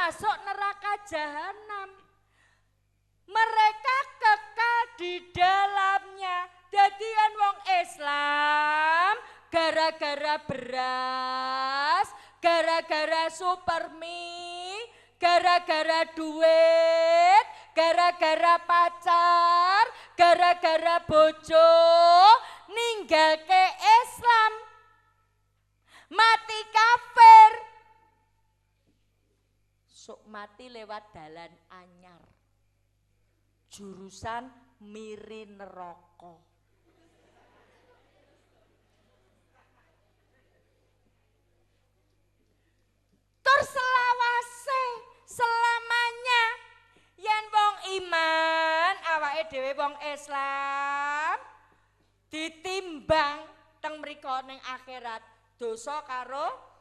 masuk neraka jahanam. Mereka kekal di dalamnya. Jadian wong Islam gara-gara beras, gara-gara supermi, gara-gara duit, gara-gara pacar, gara-gara bojo, ninggal ke Islam, mati kafir. Sok mati lewat dalan anyar, jurusan miri neraka. Tur selawase selamanya yen wong iman awake dhewe wong Islam ditimbang teng mriko ning akhirat dosa karo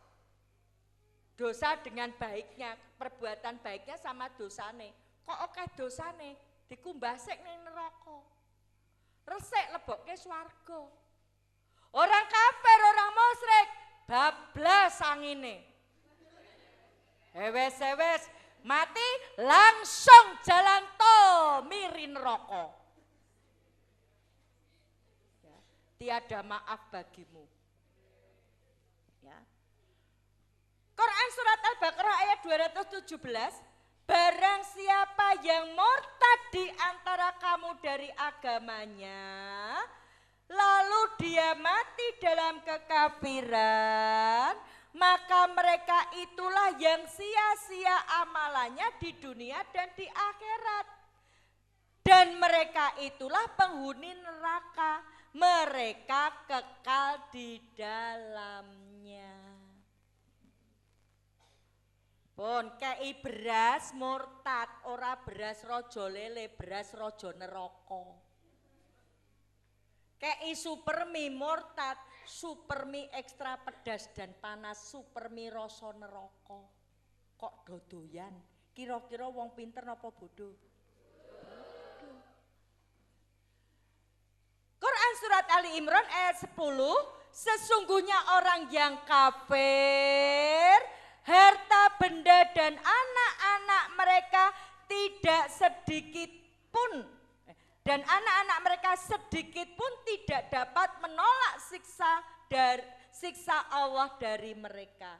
dosa dengan baiknya, perbuatan baiknya sama dosane. Kok akeh dosane dikumbasik ning neraka. Resik lebokke swarga. Orang kafir, orang musyrik bablas sangine. Wes mati langsung jalan tol miri neraka. Ya, tiada maaf bagimu. Ya. Quran surat Al-Baqarah ayat 217, barang siapa yang murtad di antara kamu dari agamanya, lalu dia mati dalam kekafiran, maka mereka itulah yang sia-sia amalannya di dunia dan di akhirat. Dan mereka itulah penghuni neraka, mereka kekal di dalamnya. Pun kei beras murtad, ora beras rojo lele, beras rojo neraka. Kei supermi murtad, supermi ekstra pedas dan panas, supermi rasa neraka. Kok dodoyan? Kira-kira wong pinter napa bodoh? Quran surat Ali Imran ayat 10, sesungguhnya orang yang kafir, harta benda dan anak-anak mereka tidak sedikit pun, dan anak-anak mereka sedikit pun tidak dapat menolak siksa Allah dari mereka.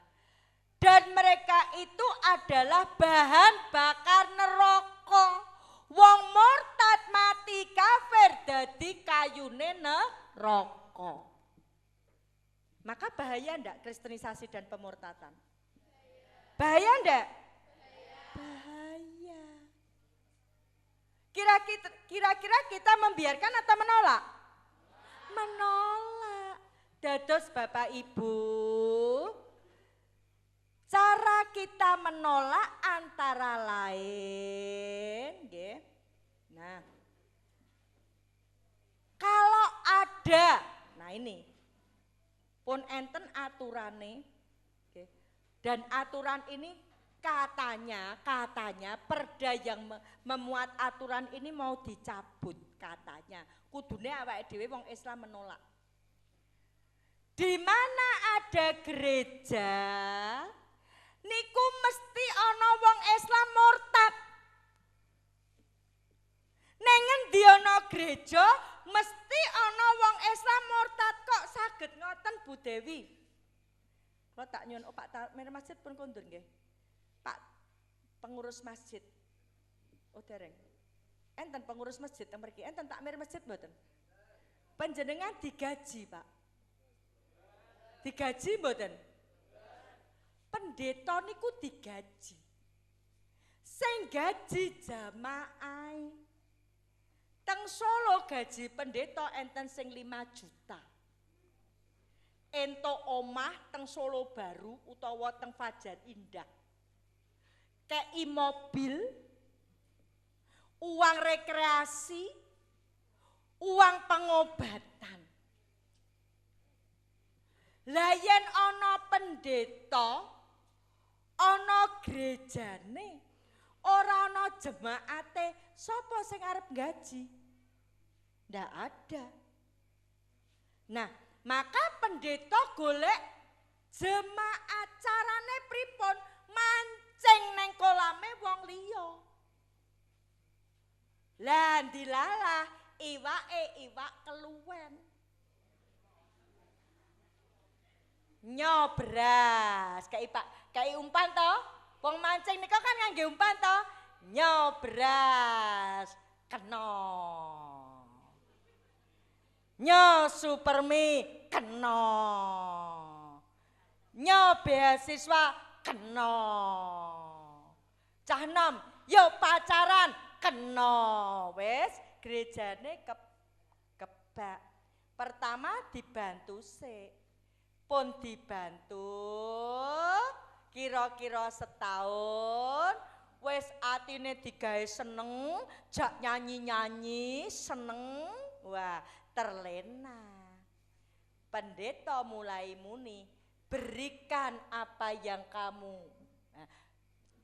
Dan mereka itu adalah bahan bakar neraka. Wong murtad mati kafir dadi kayune neraka. Maka bahaya ndak kristenisasi dan pemurtadan? Bahaya ndak? Bahaya. Kira-kira kita membiarkan atau menolak? Menolak. Dados Bapak Ibu, cara kita menolak antara lain, nggih. Nah, kalau ada, nah ini, pun enten aturane, nggih. Dan aturan ini katanya perda yang memuat aturan ini mau dicabut katanya. Kudune awake dhewe wong Islam menolak. Di mana ada gereja, niku mesti ana wong Islam murtad. Ning ngendi ana gereja mesti ana wong Islam murtad. Kok saged ngoten Bu Dewi? Kula tak nyuwun Pak Takmir masjid pun kondur nggih. Pak pengurus masjid. Oh dereng. Enten pengurus masjid teng mriki, enten takmir masjid mboten? Panjenengan digaji, Pak. Digaji mboten? Pendeta niku digaji. Sing gaji jamaah. Teng Solo gaji pendeta enten sing 5 juta. Ento omah teng Solo Baru utawa teng Fajar Indah. Kei mobil, uang rekreasi, uang pengobatan. Lah yen ana pendeta, ana gerejane, ora ana jemaate, sapa sing arep gaji? Ndak ada. Nah, maka pendeta golek jemaat, carane pripun? Mancing neng kolam dilalah iwak keluwen. Nyobras, kayak umpan toh. Wong mancing nika kan ngangge umpan toh. Nyobras, kena. Nyo supermi kena. Nyo beasiswa kena. Cah nom, yo pacaran kena. Wes gerejane kebak. Pertama dibantu sik. Pun dibantu kira-kira setahun wis atine digawe seneng, jak nyanyi-nyanyi seneng, wah terlena. Pendeta mulai muni, berikan apa yang kamu. Nah,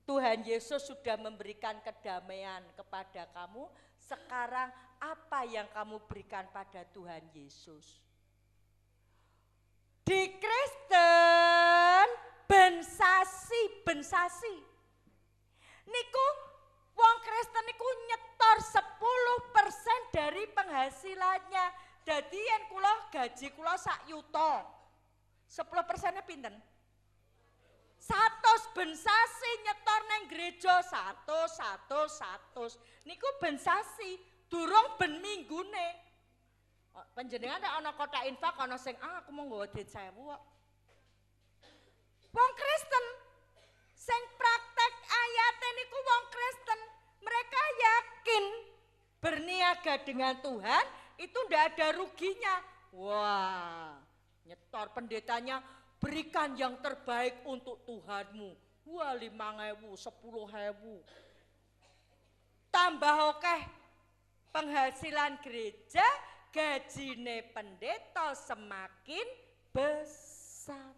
Tuhan Yesus sudah memberikan kedamaian kepada kamu, sekarang apa yang kamu berikan pada Tuhan Yesus? Di Kristen bensasi. Niku wong Kristen niku nyetor 10% dari penghasilannya. Dadi yen kula gaji kula sak yuta. 10%-nya pinten? 100 bensasi nyetor nang gereja 100. Niku bensasi durung ben minggune. Panjenengan nek ana kotak infak ana sing aku mau nggawa duit 1000 kok. Wong Kristen sing praktek ayate niku wong Kristen, mereka yakin berniaga dengan Tuhan itu ndak ada ruginya. Wah, nyetor pendetanya berikan yang terbaik untuk Tuhanmu. Wah 5.000, 10.000. Tambah akeh penghasilan gereja, gajine pendeta semakin besar.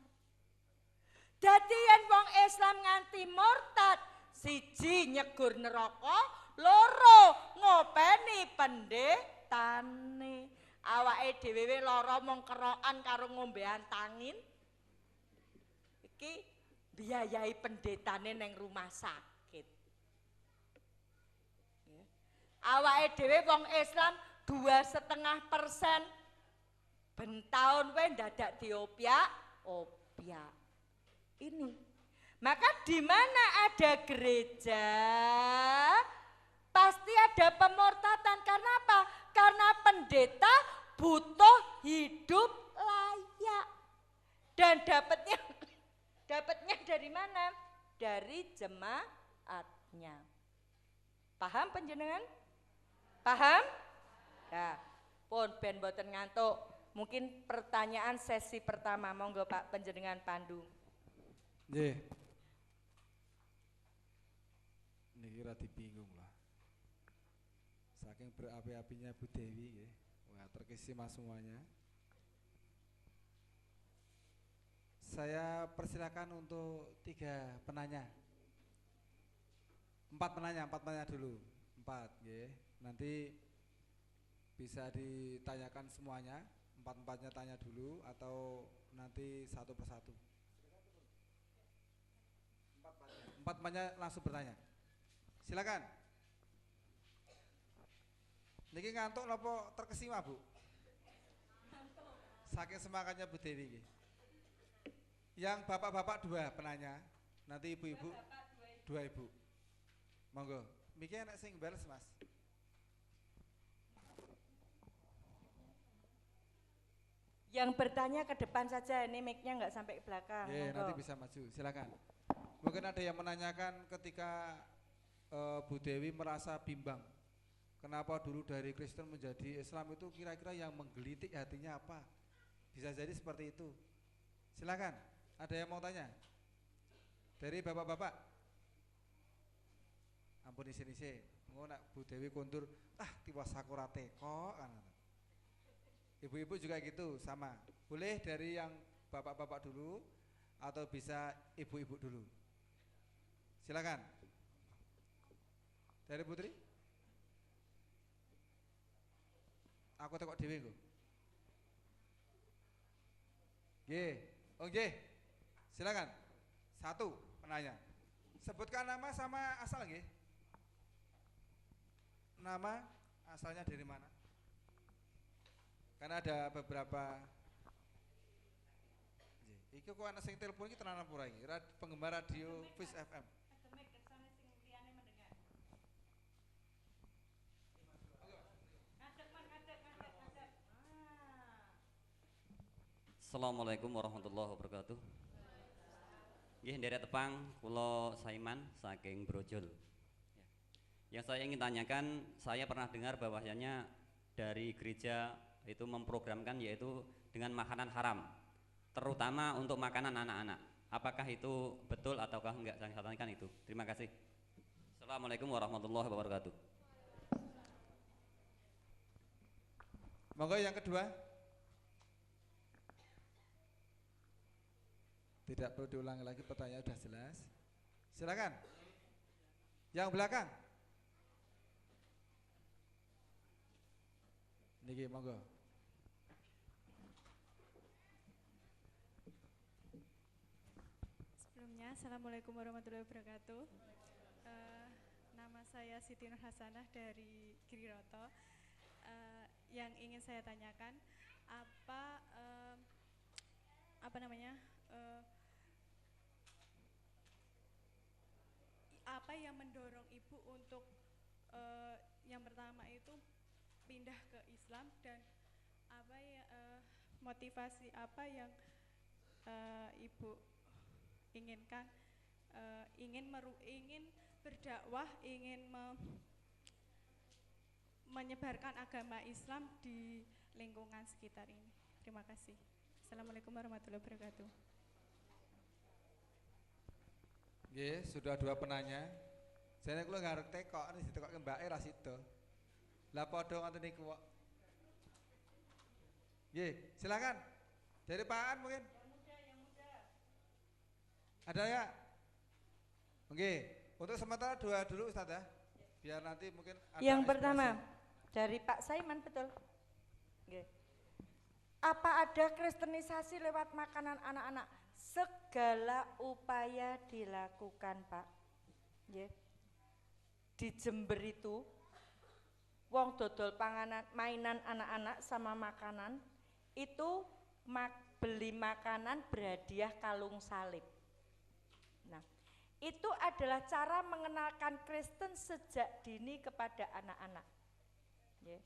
Dadi yen wong Islam nganti murtad, siji nyegur neraka, loro ngopeni pendetane. Awake dhewe lara mung kerokan karo ngombean tangin. Iki biayai pendetane neng rumah sakit. Awake dhewe wong Islam 2,5%. Ben taun wae dadak diopiak. Ini. Maka di mana ada gereja pasti ada pemurtatan. Karena apa? Karena pendeta butuh hidup layak. Dan dapatnya dari mana? Dari jemaatnya. Paham panjenengan? Paham? Ya, pun ben boten ngantuk. Mungkin pertanyaan sesi pertama, monggo Pak panjenengan pandu. Nggih. Niki rada bingung lah. Saking berapi-apinya Bu Dewi nggih. Wah, terkesima semuanya. Saya persilakan untuk 3 penanya. 4 penanya dulu. 4 nggih. Nanti bisa ditanyakan semuanya, 4-4-nya tanya dulu atau nanti satu persatu. 4-4-nya langsung bertanya. Silakan. Niki ngantuk napa terkesima, Bu? Saking semangatnya Bu Dewi. Yang bapak-bapak 2 penanya, nanti ibu-ibu 2 ibu. Monggo. Miki enak sing bales, Mas. Yang bertanya ke depan saja, ini mic-nya nggak sampai ke belakang. Nanti bisa maju, silakan. Mungkin ada yang menanyakan ketika Bu Dewi merasa bimbang. Kenapa dulu dari Kristen menjadi Islam itu kira-kira yang menggelitik hatinya apa? Bisa jadi seperti itu. Silakan, ada yang mau tanya? Dari bapak-bapak? Ampun isi-isi, nak Bu Dewi kondur, tiwas sakura teko kan. Ibu-ibu juga gitu, sama. Boleh dari yang bapak-bapak dulu atau bisa ibu-ibu dulu. Silakan. Dari Putri? Aku tekok dhewe nggo. Nggih. Oh nggih. Silakan. 1 penanya. Sebutkan nama sama asal nggih. Nama, asalnya dari mana? Karena ada beberapa. Iki kok ana sing telepon iki tenan apa ora iki? Penggemar radio Fish FM. Assalamualaikum warahmatullahi wabarakatuh. Nggih nderek tepang kula Saiman saking Brojol. Yang saya ingin tanyakan, saya pernah dengar bahwasanya dari gereja itu memprogramkan yaitu dengan makanan haram, terutama untuk makanan anak-anak. Apakah itu betul ataukah enggak? Saya tanyakan itu. Terima kasih. Assalamualaikum warahmatullahi wabarakatuh. Monggo yang kedua. Tidak perlu diulangi lagi, pertanyaan sudah jelas. Silakan. Yang belakang. Niki monggo. Sebelumnya, Assalamualaikum warahmatullahi wabarakatuh. Nama saya Siti Nur Hasanah dari Giriroto. Yang ingin saya tanyakan, apa namanya? Apa yang mendorong ibu untuk yang pertama itu pindah ke Islam, dan apa ya motivasi apa yang ibu inginkan, ingin berdakwah, ingin menyebarkan agama Islam di lingkungan sekitar ini. Terima kasih. Assalamualaikum warahmatullahi wabarakatuh. Nggih, sudah dua penanya. Jane kula ngarep tekok nek ditekokke mbake ra sida. Lah padha ngoten niku kok. Nggih, silakan. Dari Pak An mungkin. Yang muda. Ada ya? Oke, untuk sementara dua dulu Ustaz ya. Biar nanti mungkin ada Yang ekspresi. pertama dari Pak Saiman, betul. Nggih. Apa ada kristenisasi lewat makanan anak-anak? Segala upaya dilakukan, Pak. Nggih. Di Jember itu wong dodol panganan, mainan anak-anak sama makanan itu beli makanan berhadiah kalung salib. Nah, itu adalah cara mengenalkan Kristen sejak dini kepada anak-anak. Ya.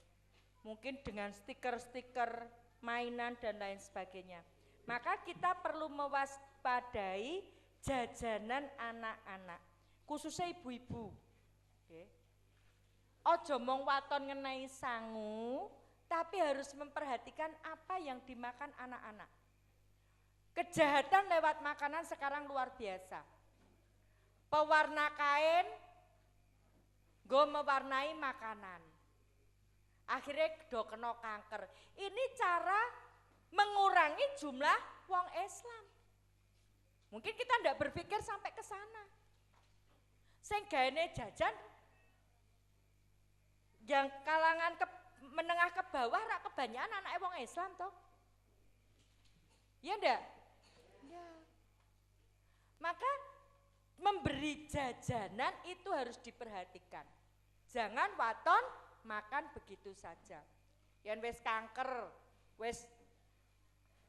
Mungkin dengan stiker-stiker, mainan dan lain sebagainya. Maka kita perlu mewaspadai jajanan anak-anak, khususnya ibu-ibu. Okay. Ojo mong waton ngenai sangu, tapi harus memperhatikan apa yang dimakan anak-anak. Kejahatan lewat makanan sekarang luar biasa. Pewarna kain, go mewarnai makanan. Akhirnya do kena kanker. Ini cara mengurangi jumlah wong Islam. Mungkin kita tidak berpikir sampai ke sana. Sing gaene jajan yang kalangan menengah ke bawah rak kebanyakan anak wong Islam toh. Iya ndak? Ya. Maka memberi jajanan itu harus diperhatikan. Jangan waton makan begitu saja. Yang wis kanker, wis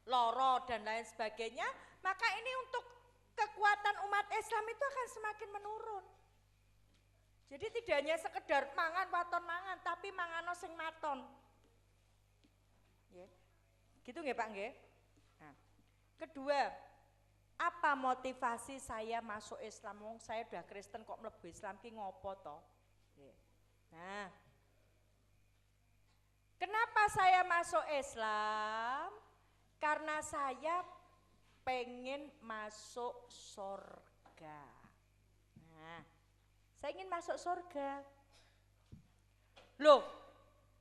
loro dan lain sebagainya, maka ini untuk kekuatan umat Islam itu akan semakin menurun. Jadi tidak hanya sekedar mangan waton mangan, tapi mangano sing maton. Ya. Gitu nggih Pak nggih? Nah, kedua, apa motivasi saya masuk Islam? Wong saya udah Kristen kok mlebu Islam ki ngopo to? Nah, kenapa saya masuk Islam? Karena saya pengen masuk surga. Nah, saya ingin masuk surga. Loh,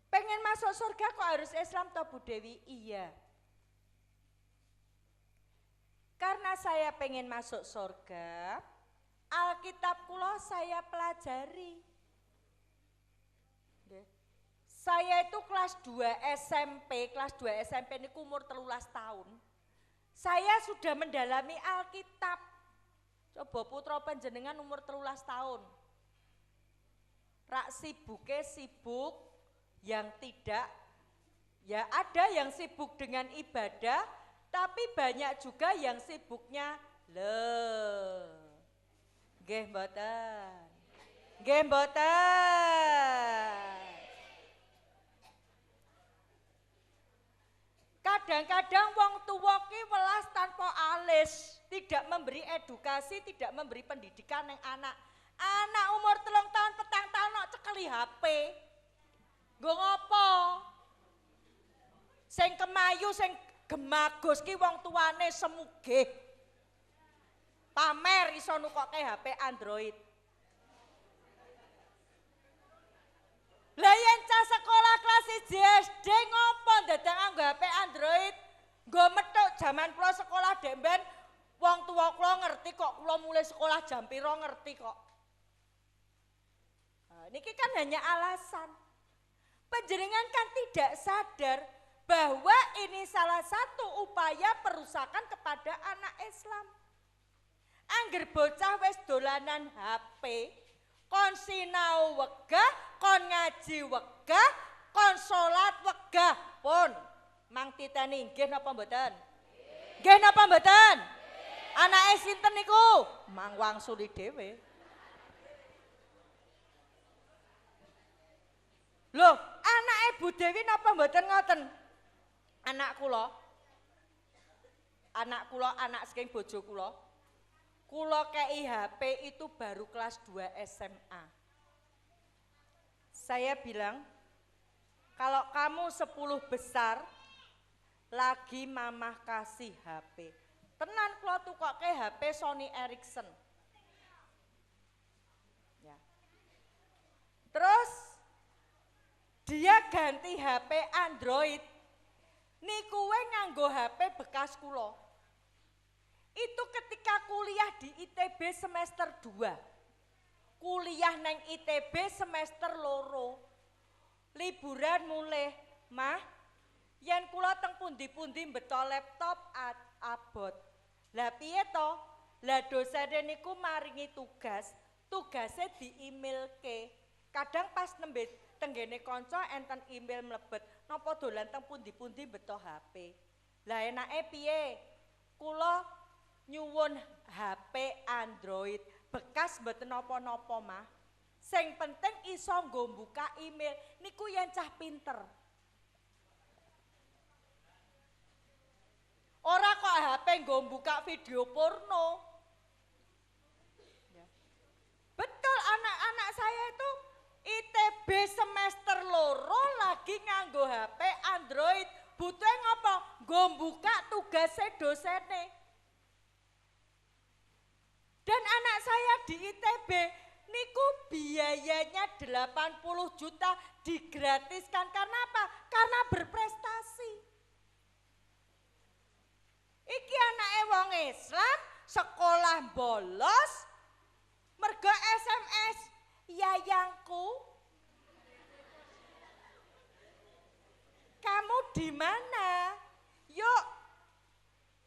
pengen masuk surga kok harus Islam toh Bu Dewi? Iya. Karena saya pengen masuk surga, Alkitab kula saya pelajari. Saya itu kelas 2 SMP, kelas 2 SMP ini umur 13 tahun. Saya sudah mendalami Alkitab. Coba putra panjenengan umur 13 tahun. Rak sibuk yang tidak, ya ada yang sibuk dengan ibadah, tapi banyak juga yang sibuknya nggih mboten. Nggih mboten. Kadang-kadang wong tuwa ki welas tanpa alis, tidak memberi edukasi, tidak memberi pendidikan yang anak. Anak umur 3 tahun, 4 tahun kok cekeli HP. Nggo ngopo? Sing kemayu, sing gemagus ki wong tuane semugih. Pamer iso nukokke HP Android. Lah yen cah sekolah kelas 1 SD ngopo dadak nganggo HP Android? Nggo metuk jaman kula sekolah demben wong tuwa kula ngerti kok, kula mulai sekolah jam pira ngerti kok. Nah, niki kan hanya alasan. Panjenengan kan tidak sadar bahwa ini salah satu upaya perusakan kepada anak Islam. Angger bocah wis dolanan HP, kon sinau wegah, kon ngaji wegah, kon salat wegah pun. Mang titeni nggih napa mboten? Nggih napa mboten? Anake sinten niku? Mang wangsuli dhewe. Loh, anake Bu Dewi napa mboten ngoten? Anak kula, anak saking bojo kula. Kula kei HP itu baru kelas 2 SMA. Saya bilang, kalau kamu 10 besar, lagi mamah kasih HP. Tenan kula tukokke HP Sony Ericsson. Ya. Terus dia ganti HP Android. Niku we nganggo HP bekas kula. Itu ketika kuliah di ITB semester 2. Kuliah neng ITB semester 2. Liburan mulai, Mah, yen kula teng pundi-pundi beto laptop abot. Lah piye to? Lah dosene niku maringi tugas, tugasnya di-emailke. Kadang pas nembe tenggene kanca enten email mlebet, napa dolan teng pundi-pundi beto HP. Lah enake piye? Kula nyuwun HP Android bekas mboten napa-napa Mah. Sing penting iso nggo buka email niku yen cah pinter. Ora kok HP nggo buka video porno. Ya. Betul anak-anak saya itu ITB semester 2 lagi nganggo HP Android. Butuhe ngopo? Nggo buka tugasnya dosene. Dan anak saya di ITB, niku biayanya 80 juta digratiskan. Karena apa? Karena berprestasi. Iki anake wong Islam, sekolah bolos, mergo SMS, yayangku, kamu di mana? Yuk,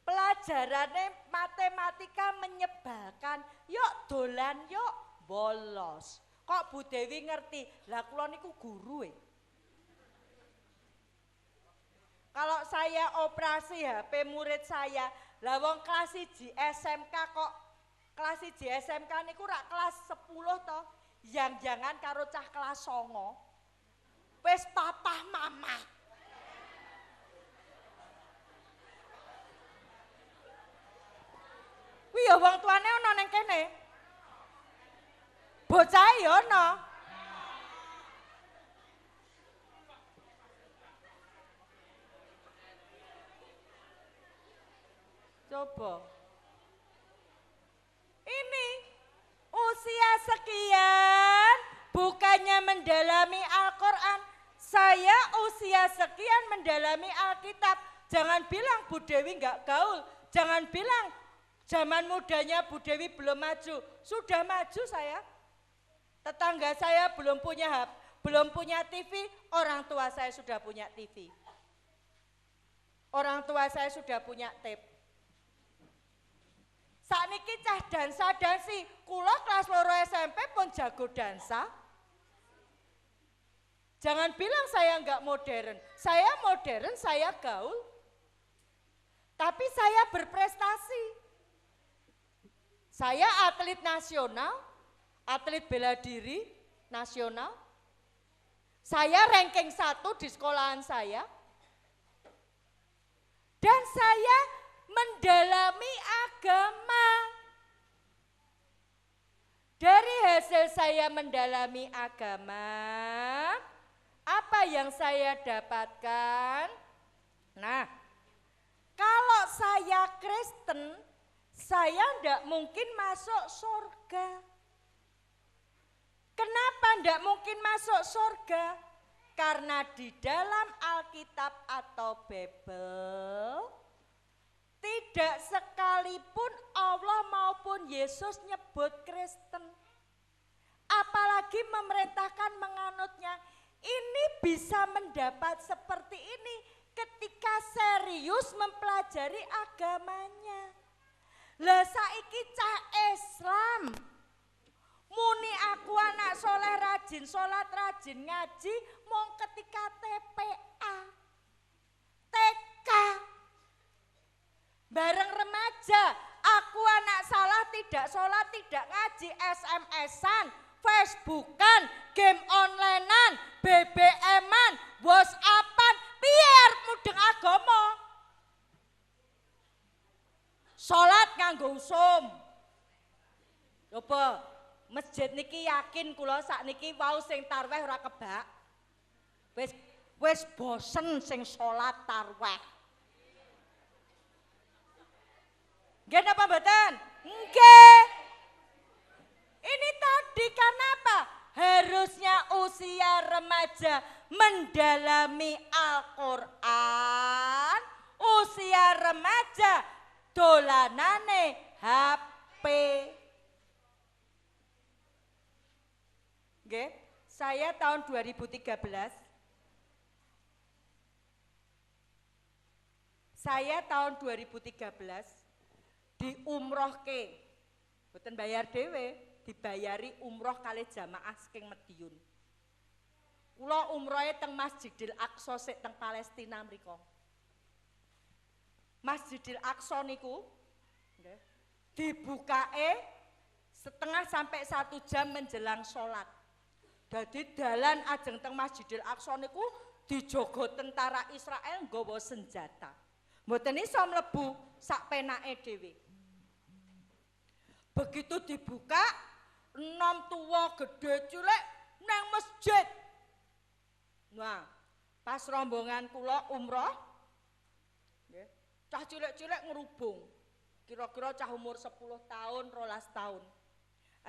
pelajarannya matematika menyebalkan. Yuk dolan, yuk bolos. Kok Bu Dewi ngerti? Lah kula niku guru Kalau saya operasi HP murid saya, lah wong kelas 1 SMK kok kelas 1 SMK niku rak kelas 10 toh. Yang jangan karo cah kelas 9. Wis papah mamah. Kuwi ya wong tuane ana ning kene. Bocah ya ana. Coba. Ini usia sekian bukannya mendalami Al-Qur'an. Saya usia sekian mendalami Alkitab. Jangan bilang Bu Dewi enggak gaul. Jangan bilang zaman mudanya Bu Dewi belum maju. Sudah maju saya. Tetangga saya belum punya TV, orang tua saya sudah punya TV. Orang tua saya sudah punya tape. Sakniki cah dansa-dansi, kula kelas 2 SMP pun jago dansa. Jangan bilang saya enggak modern. Saya modern, saya gaul. Tapi saya berprestasi. Saya atlet nasional, atlet bela diri nasional. Saya ranking 1 di sekolahan saya. Dan saya mendalami agama. Dari hasil saya mendalami agama, apa yang saya dapatkan? Nah, kalau saya Kristen, saya tidak mungkin masuk surga. Kenapa tidak mungkin masuk surga? Karena di dalam Alkitab atau Bible, tidak sekalipun Allah maupun Yesus nyebut Kristen. Apalagi memerintahkan menganutnya. Ini bisa mendapat seperti ini ketika serius mempelajari agamanya. Lah saiki cah Islam. Muni aku anak soleh rajin, sholat rajin, ngaji, mong ketika TPA, TK. Bareng remaja, aku anak salah tidak sholat, tidak ngaji, SMS-an, Facebookan, game onlinean, BBM-an, WhatsApp-an, piye arep mudeng agama? Sholat nganggo usum. Coba masjid niki yakin kula sakniki wau sing tarweh ora kebak. Wis bosen sing sholat tarweh. Nggih napa mboten? Nggih. Ini tadi karena apa? Harusnya usia remaja mendalami Al-Qur'an, usia remaja dolanane HP. Nggih, saya tahun 2013 diumrohke. Mboten bayar dhewe, dibayari umroh kali jamaah saking Medion. Kula umrohe teng Masjidil Aqsa sik teng Palestina mriku. Masjidil Aqsa niku nggih dibukake setengah sampai 1 jam menjelang sholat. Dadi dalan ajeng teng Masjidil Aqsa niku dijogo tentara Israel nggawa senjata. Mboten iso mlebu sak penake dhewe. Begitu dibuka, enom tua gede cilik nang masjid. Nah, pas rombongan kula umroh, nggih, cah cilik-cilik ngerubung. Kira-kira cah umur 10 tahun, 12 tahun.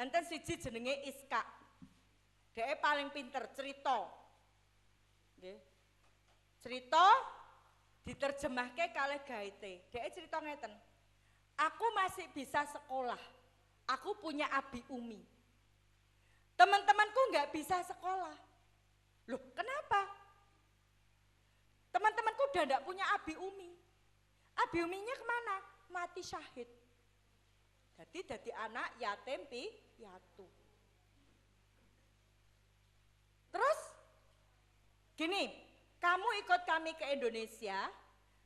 Enten siji jenenge Iska. Dheke paling pinter cerita. Nggih. Cerita diterjemahke kalih gaite. Dheke cerita ngeten. Aku masih bisa sekolah. Aku punya abi umi. Teman-temanku nggak bisa sekolah. Loh, kenapa? Teman-temanku udah nggak punya abi umi. Abi uminya kemana? Mati syahid. Jadi anak yatim piatu. Terus gini, kamu ikut kami ke Indonesia,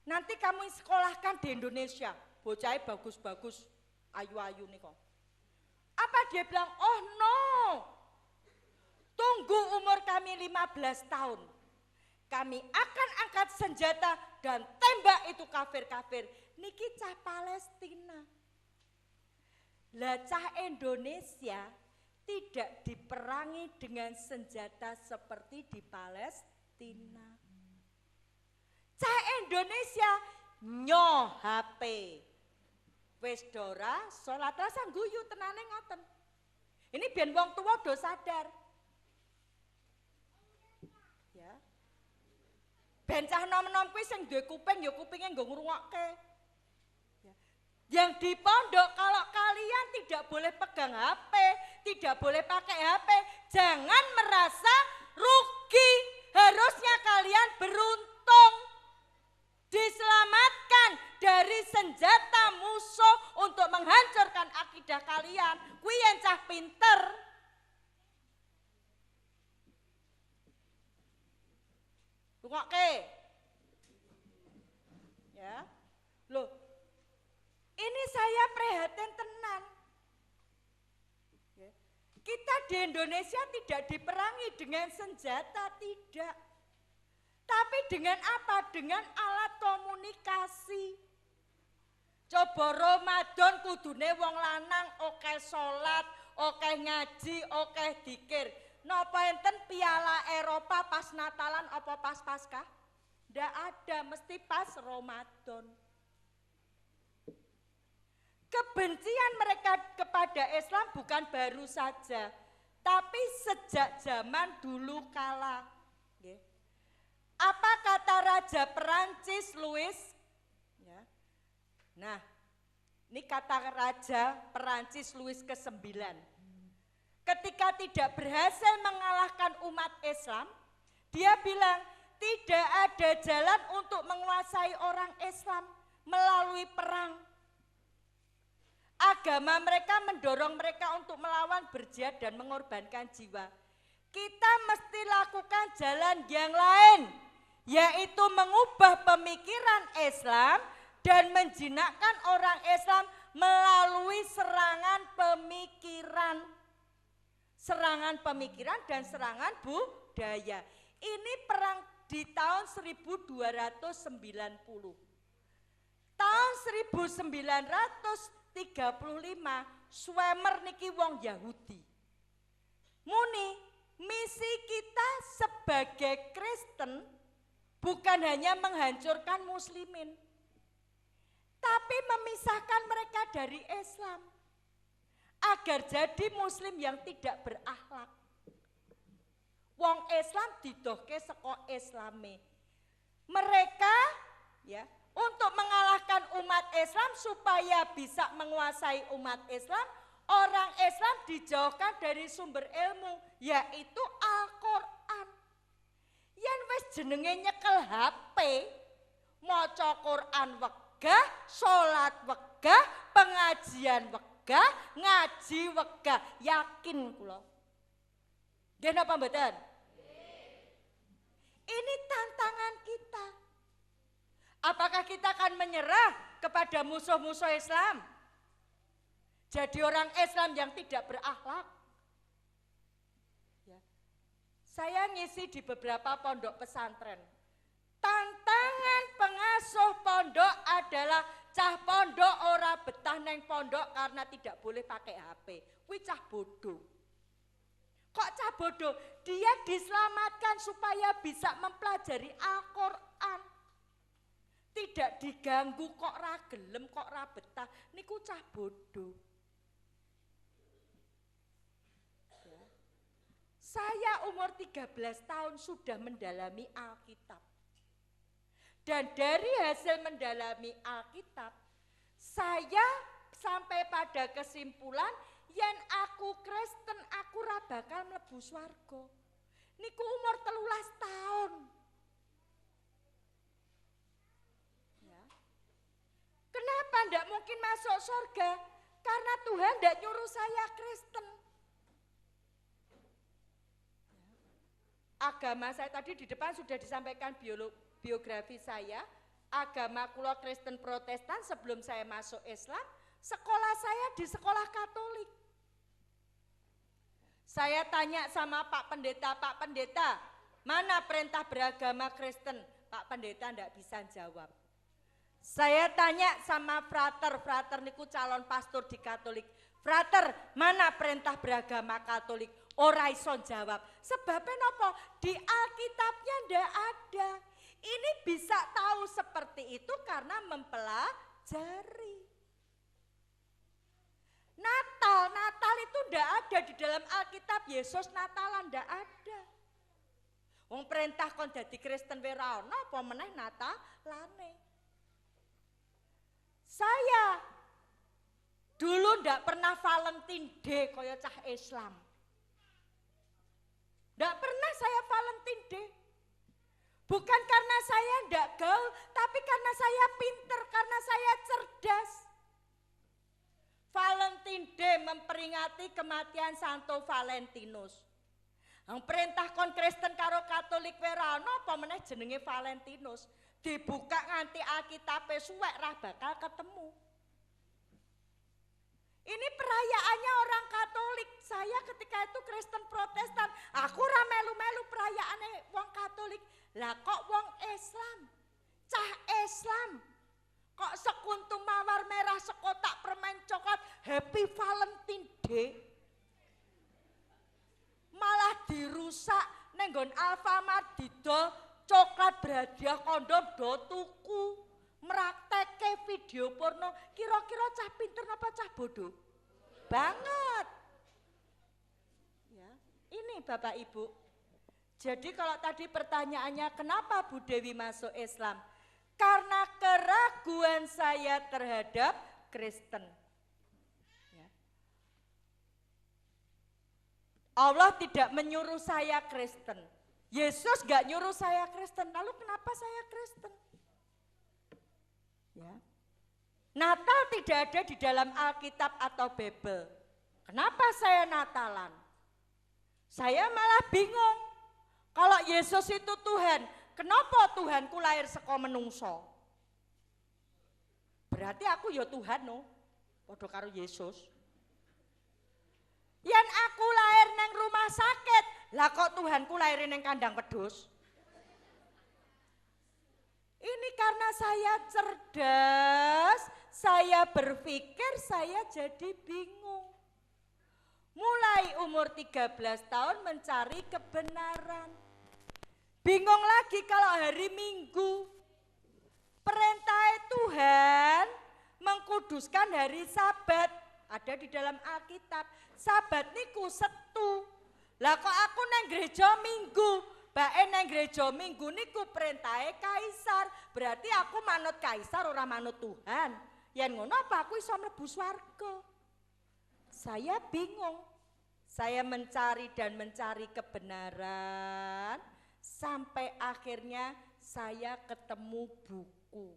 nanti kamu sekolahkan di Indonesia. Bocahnya bagus-bagus, ayu-ayu nih kok. Apa dia bilang? Oh no, tunggu umur kami 15 tahun. Kami akan angkat senjata dan tembak itu kafir-kafir. Niki cah Palestina. Lah cah Indonesia tidak diperangi dengan senjata seperti di Palestina. Cah Indonesia nyoh HP. Wis dora salat rasa guyu tenane ngoten. Ini biar wong tua do sadar. Ya. Ben cah nom-nom kuwi sing duwe kuping ya kupinge nggo ngrungokke. Ya. Yang di pondok kalau kalian tidak boleh pegang HP, tidak boleh pakai HP, jangan merasa rugi. Harusnya kalian beruntung. Diselamatkan dari senjata musuh untuk menghancurkan akidah kalian. Kuwi yang cah pinter. Rungokke. Ya. Loh. Ini saya prihatin tenan. Ya. Kita di Indonesia tidak diperangi dengan senjata, tidak. Tapi dengan apa? Dengan alat komunikasi. Coba Ramadan kudune wong lanang oke salat, oke ngaji, oke dzikir. Napa enten piala Eropa pas Natalan apa pas Paskah? Ndak ada, mesti pas Ramadan. Kebencian mereka kepada Islam bukan baru saja, tapi sejak zaman dulu kala. Apa kata Raja Perancis Louis? Ya. Nah, ini kata Raja Perancis Louis ke-9. Ketika tidak berhasil mengalahkan umat Islam, dia bilang tidak ada jalan untuk menguasai orang Islam melalui perang. Agama mereka mendorong mereka untuk melawan, berjihad dan mengorbankan jiwa. Kita mesti lakukan jalan yang lain, yaitu mengubah pemikiran Islam dan menjinakkan orang Islam melalui serangan pemikiran dan serangan budaya. Ini perang di tahun 1290. Tahun 1935 Swemer niki wong Yahudi. Muni misi kita sebagai Kristen bukan hanya menghancurkan muslimin, tapi memisahkan mereka dari Islam agar jadi muslim yang tidak berakhlak. Wong Islam didohke saka Islame. Mereka ya untuk mengalahkan umat Islam supaya bisa menguasai umat Islam, orang Islam dijauhkan dari sumber ilmu yaitu Al-Qur'an. Yen wis jenenge nyekel HP, maca Quran wegah, salat wegah, pengajian wegah, ngaji wegah, yakin kula. Nggih napa mboten? Ini tantangan kita. Apakah kita akan menyerah kepada musuh-musuh Islam? Jadi orang Islam yang tidak berakhlak. Ya. Saya ngisi di beberapa pondok pesantren. Tantangan pengasuh pondok adalah cah pondok ora betah neng pondok karena tidak boleh pakai HP. Kuwi cah bodoh. Kok cah bodoh? Dia diselamatkan supaya bisa mempelajari Al-Qur'an. Tidak diganggu kok ra gelem, kok ra betah. Niku cah bodoh. Ya. Saya umur 13 tahun sudah mendalami Alkitab. Dan dari hasil mendalami Alkitab, saya sampai pada kesimpulan yen aku Kristen, aku ra bakal mlebu swarga. Niku umur 13 tahun. Ya. Kenapa ndak mungkin masuk surga? Karena Tuhan ndak nyuruh saya Kristen. Agama saya tadi di depan sudah disampaikan biografi saya. Agama kula Kristen Protestan sebelum saya masuk Islam. Sekolah saya di sekolah Katolik. Saya tanya sama Pak Pendeta, mana perintah beragama Kristen? Pak Pendeta enggak bisa jawab. Saya tanya sama frater niku calon pastor di Katolik. Frater, mana perintah beragama Katolik? Ora iso jawab. Sebabnya napa? Di Alkitabnya ndak ada. Ini bisa tahu seperti itu karena mempelajari. Natal itu ndak ada di dalam Alkitab. Yesus Natalan ndak ada. Wong perintah kon dadi Kristen wae ra ono apa meneh Natalane. Saya dulu ndak pernah Valentine Day kaya cah Islam. Ndak pernah saya Valentine Day. Bukan karena saya ndak gaul, tapi karena saya pinter, karena saya cerdas. Valentine Day memperingati kematian Santo Valentinus. Ang perintah kon Kristen karo Katolik wae ra ono apa meneh jenenge Valentinus. Dibuka nganti Alkitabe suwek ra bakal ketemu. Ini perayaannya orang Katolik. Saya ketika itu Kristen Protestan, aku ra melu-melu perayaane wong Katolik. Lah kok wong Islam, cah Islam, kok sekuntum mawar merah sekotak permen coklat Happy Valentine Day. Malah dirusak nenggon Alfamart didol coklat berhadiah kondom do tuku. Merakteke video porno, kira-kira cah pinter apa cah bodoh? Banget. Ya, ini Bapak Ibu. Jadi kalau tadi pertanyaannya kenapa Bu Dewi masuk Islam? Karena keraguan saya terhadap Kristen. Ya. Allah tidak menyuruh saya Kristen. Yesus gak nyuruh saya Kristen. Lalu kenapa saya Kristen? Ya. Natal tidak ada di dalam Alkitab atau Bible. Kenapa saya Natalan? Saya malah bingung. Kalau Yesus itu Tuhan, kenapa Tuhanku lahir saka menungso? Berarti aku ya Tuhan no. Padha karo Yesus. Yen aku lahir neng rumah sakit, lah kok Tuhanku lahir neng kandang wedhus? Ini karena saya cerdas, saya berpikir saya jadi bingung. Mulai umur 13 tahun mencari kebenaran. Bingung lagi kalau hari Minggu. Perintah Tuhan mengkuduskan hari Sabat. Ada di dalam Alkitab. Sabat niku Setu. Lah kok aku nang gereja Minggu? Bae nang gereja Minggu niku perintahe kaisar. Berarti aku manut kaisar ora manut Tuhan. Yen ngono apa aku iso mlebu swarga? Saya bingung. Saya mencari dan mencari kebenaran sampai akhirnya saya ketemu buku.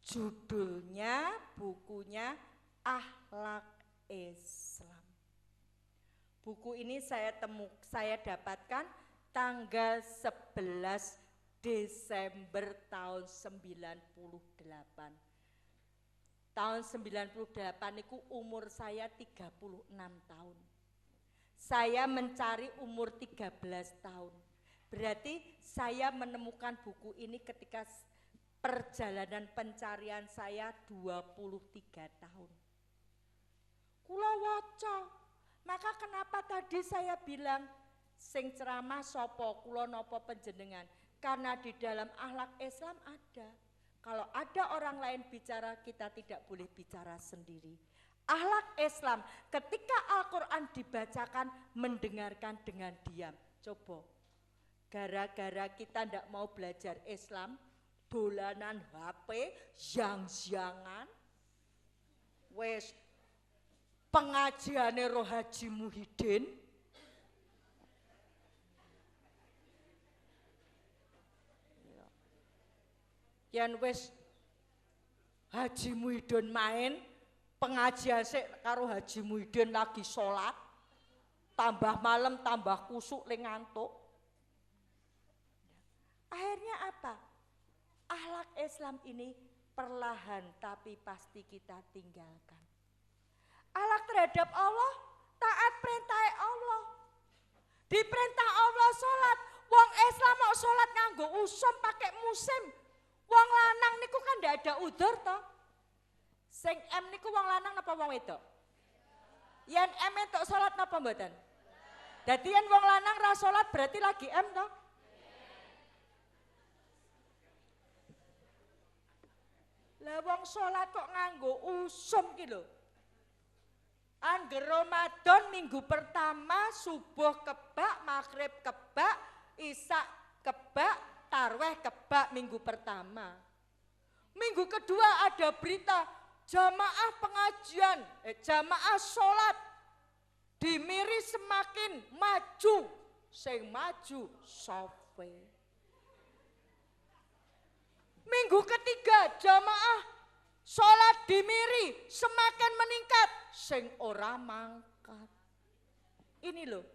Judulnya bukunya Akhlak Islam. Buku ini saya dapatkan tanggal 11 Desember tahun 98. Tahun 98 itu umur saya 36 tahun. Saya mencari umur 13 tahun. Berarti saya menemukan buku ini ketika perjalanan pencarian saya 23 tahun. Kula waca. Maka kenapa tadi saya bilang sing ceramah sapa kula napa panjenengan? Karena di dalam akhlak Islam ada. Kalau ada orang lain bicara, kita tidak boleh bicara sendiri. Akhlak Islam, ketika Al-Quran dibacakan, mendengarkan dengan diam. Coba, gara-gara kita tidak mau belajar Islam, dolanan HP, yang-jangan, wes pengajiane Roh Haji Muhyiddin, yang wes Haji Muhyiddin main, pengajian sik karo Haji Muhyiddin lagi sholat, tambah malam tambah kusuk ling ngantuk. Akhirnya apa? Akhlak Islam ini perlahan tapi pasti kita tinggalkan. Akhlak terhadap Allah, taat perintah Allah. Di perintah Allah sholat, wong Islam mau sholat nganggo usum pakai musim. Wong lanang niku kan ndak ada udur toh. Sing M niku wong lanang napa wong wedok? Yen M entuk salat napa mboten? Dadi yen wong lanang ra salat berarti lagi M toh? Lah wong salat kok nganggo usum ki lho. Angger Ramadan minggu pertama subuh kebak, maghrib kebak, isya kebak, tarweh kebak minggu pertama. Minggu kedua ada berita jamaah pengajian, jamaah sholat dimiri semakin maju, sing maju sofe. Minggu ketiga jamaah sholat dimiri semakin meningkat, sing ora mangkat. Ini loh,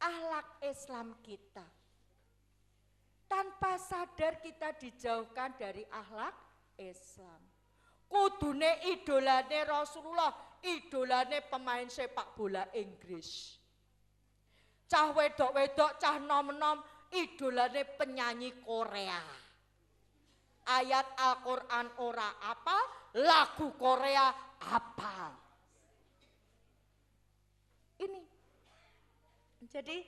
akhlak Islam kita. Tanpa sadar kita dijauhkan dari akhlak Islam. Kudune idolane Rasulullah, idolane pemain sepak bola Inggris. Cah wedok-wedok, cah nom-nom, idolane penyanyi Korea. Ayat Al-Quran ora apa, lagu Korea apa. Ini. Jadi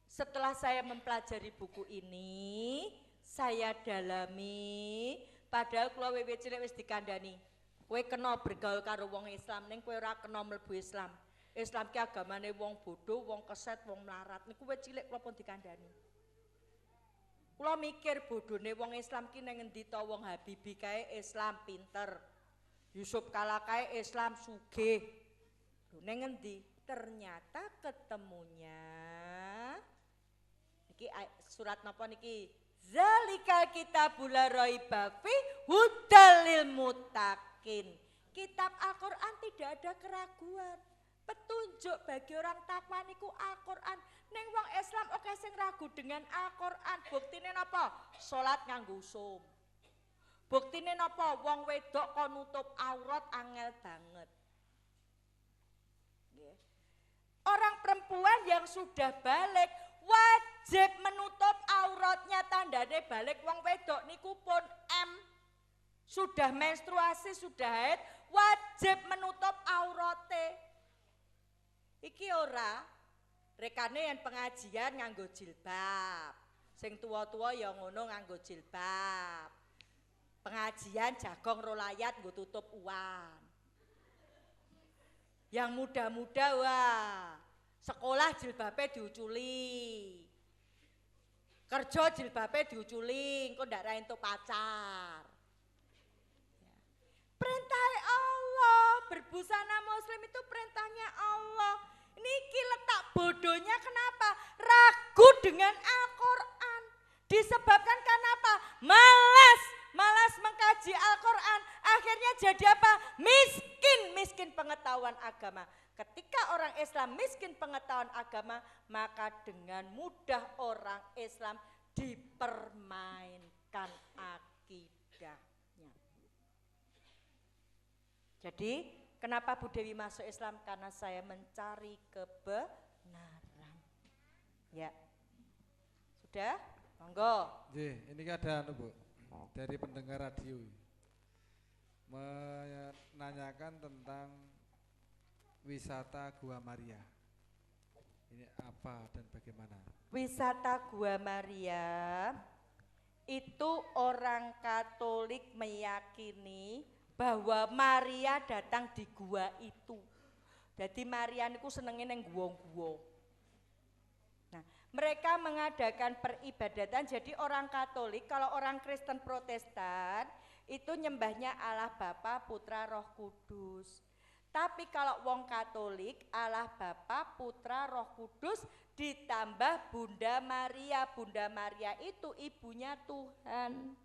setelah saya mempelajari buku ini, saya dalami, padahal kula wiwit cilik wis dikandani, kowe kena bergaul karo wong Islam ning kowe ora kena mlebu Islam. Islam ki agamane wong bodoh, wong keset, wong melarat. Niku kowe cilik kula pun dikandani. Kula mikir bodone wong Islam ki nang endi ta, wong Habibie kae Islam pinter. Yusuf Kala kae Islam sugih. Lho nang endi? Ternyata ketemunya niki surat napa niki? Zalikal kitabul la raiba fi hudal lil muttaqin. Kitab Al-Qur'an tidak ada keraguan. Petunjuk bagi orang takwa niku Al-Qur'an. Ning wong Islam oke sing ragu dengan Al-Qur'an. Buktine napa? Salat nganggo usum. Buktine napa? Wong wedok kon nutup aurat angel banget. Nggih. Orang perempuan yang sudah balik wajib menutup auratnya, tandane balik. Wong wedok niku pun sudah menstruasi, sudah haid, wajib menutup aurate. Iki ora rekane yang pengajian nganggo jilbab. Sing tua-tua ya ngono nganggo jilbab. Pengajian jagong rolayat nggo tutup uwan. Yang muda-muda wah, sekolah jilbabe diuculi. Kerja jilbabe diuculi, engko ndak ra entuk pacar. Perintah Allah, berbusana muslim itu perintahnya Allah. Niki letak bodohnya kenapa? Ragu dengan Al-Qur'an. Disebabkan kenapa? Malas mengkaji Al-Qur'an. Akhirnya jadi apa? Miskin pengetahuan agama. Ketika orang Islam miskin pengetahuan agama, maka dengan mudah orang Islam dipermainkan akidahnya. Jadi kenapa Bu Dewi masuk Islam? Karena saya mencari kebenaran. Ya, sudah, monggo. Ini ada Bu dari pendengar radio menanyakan tentang wisata Gua Maria. Ini apa dan bagaimana? Wisata Gua Maria itu orang Katolik meyakini bahwa Maria datang di gua itu. Jadi Maria niku senenge neng gua-gua. Nah, mereka mengadakan peribadatan. Jadi orang Katolik, kalau orang Kristen Protestan itu nyembahnya Allah Bapa, Putra, Roh Kudus. Tapi kalau wong Katolik Allah Bapa, Putra, Roh Kudus ditambah Bunda Maria. Bunda Maria itu ibunya Tuhan.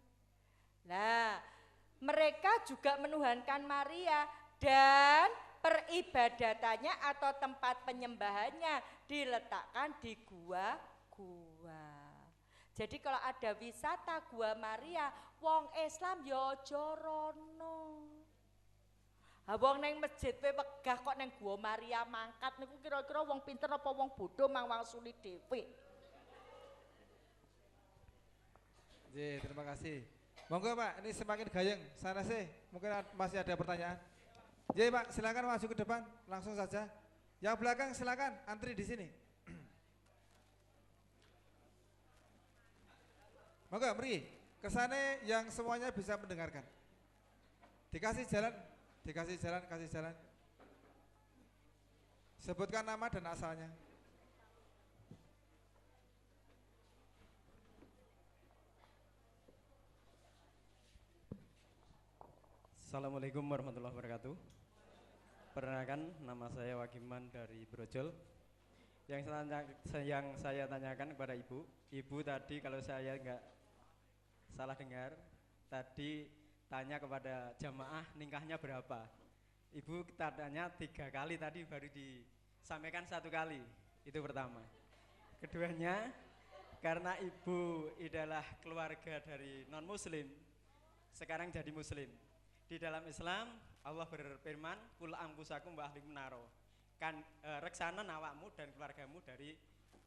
Nah, mereka juga menuhankan Maria dan peribadatannya atau tempat penyembahannya diletakkan di gua-gua. Jadi kalau ada wisata Gua Maria, wong Islam ya aja rono. Ha wong nang masjid we wegah kok nang Gua Maria mangkat niku kira-kira wong pinter apa wong bodoh mangwangsuli dhewe. Terima kasih. Monggo Pak, ini semakin gayeng. Sana sih, mungkin masih ada pertanyaan. Pak, silakan masuk ke depan, langsung saja. Yang belakang silakan, antri di sini. Monggo, mari. Kesana yang semuanya bisa mendengarkan. Dikasih jalan, kasih jalan. Sebutkan nama dan asalnya. Assalamualaikum warahmatullahi wabarakatuh. Perkenalkan, nama saya Wagiman dari Brojol. Yang saya tanyakan kepada Ibu tadi kalau saya enggak salah dengar, tadi tanya kepada jamaah nikahnya berapa. Ibu tanya 3 kali, tadi baru disampaikan 1 kali. Itu pertama. Keduanya, karena ibu adalah keluarga dari non-muslim, sekarang jadi muslim. Di dalam Islam, Allah berfirman, kul anfusakum wa ahlikum naro. Kan reksana awakmu dan keluargamu dari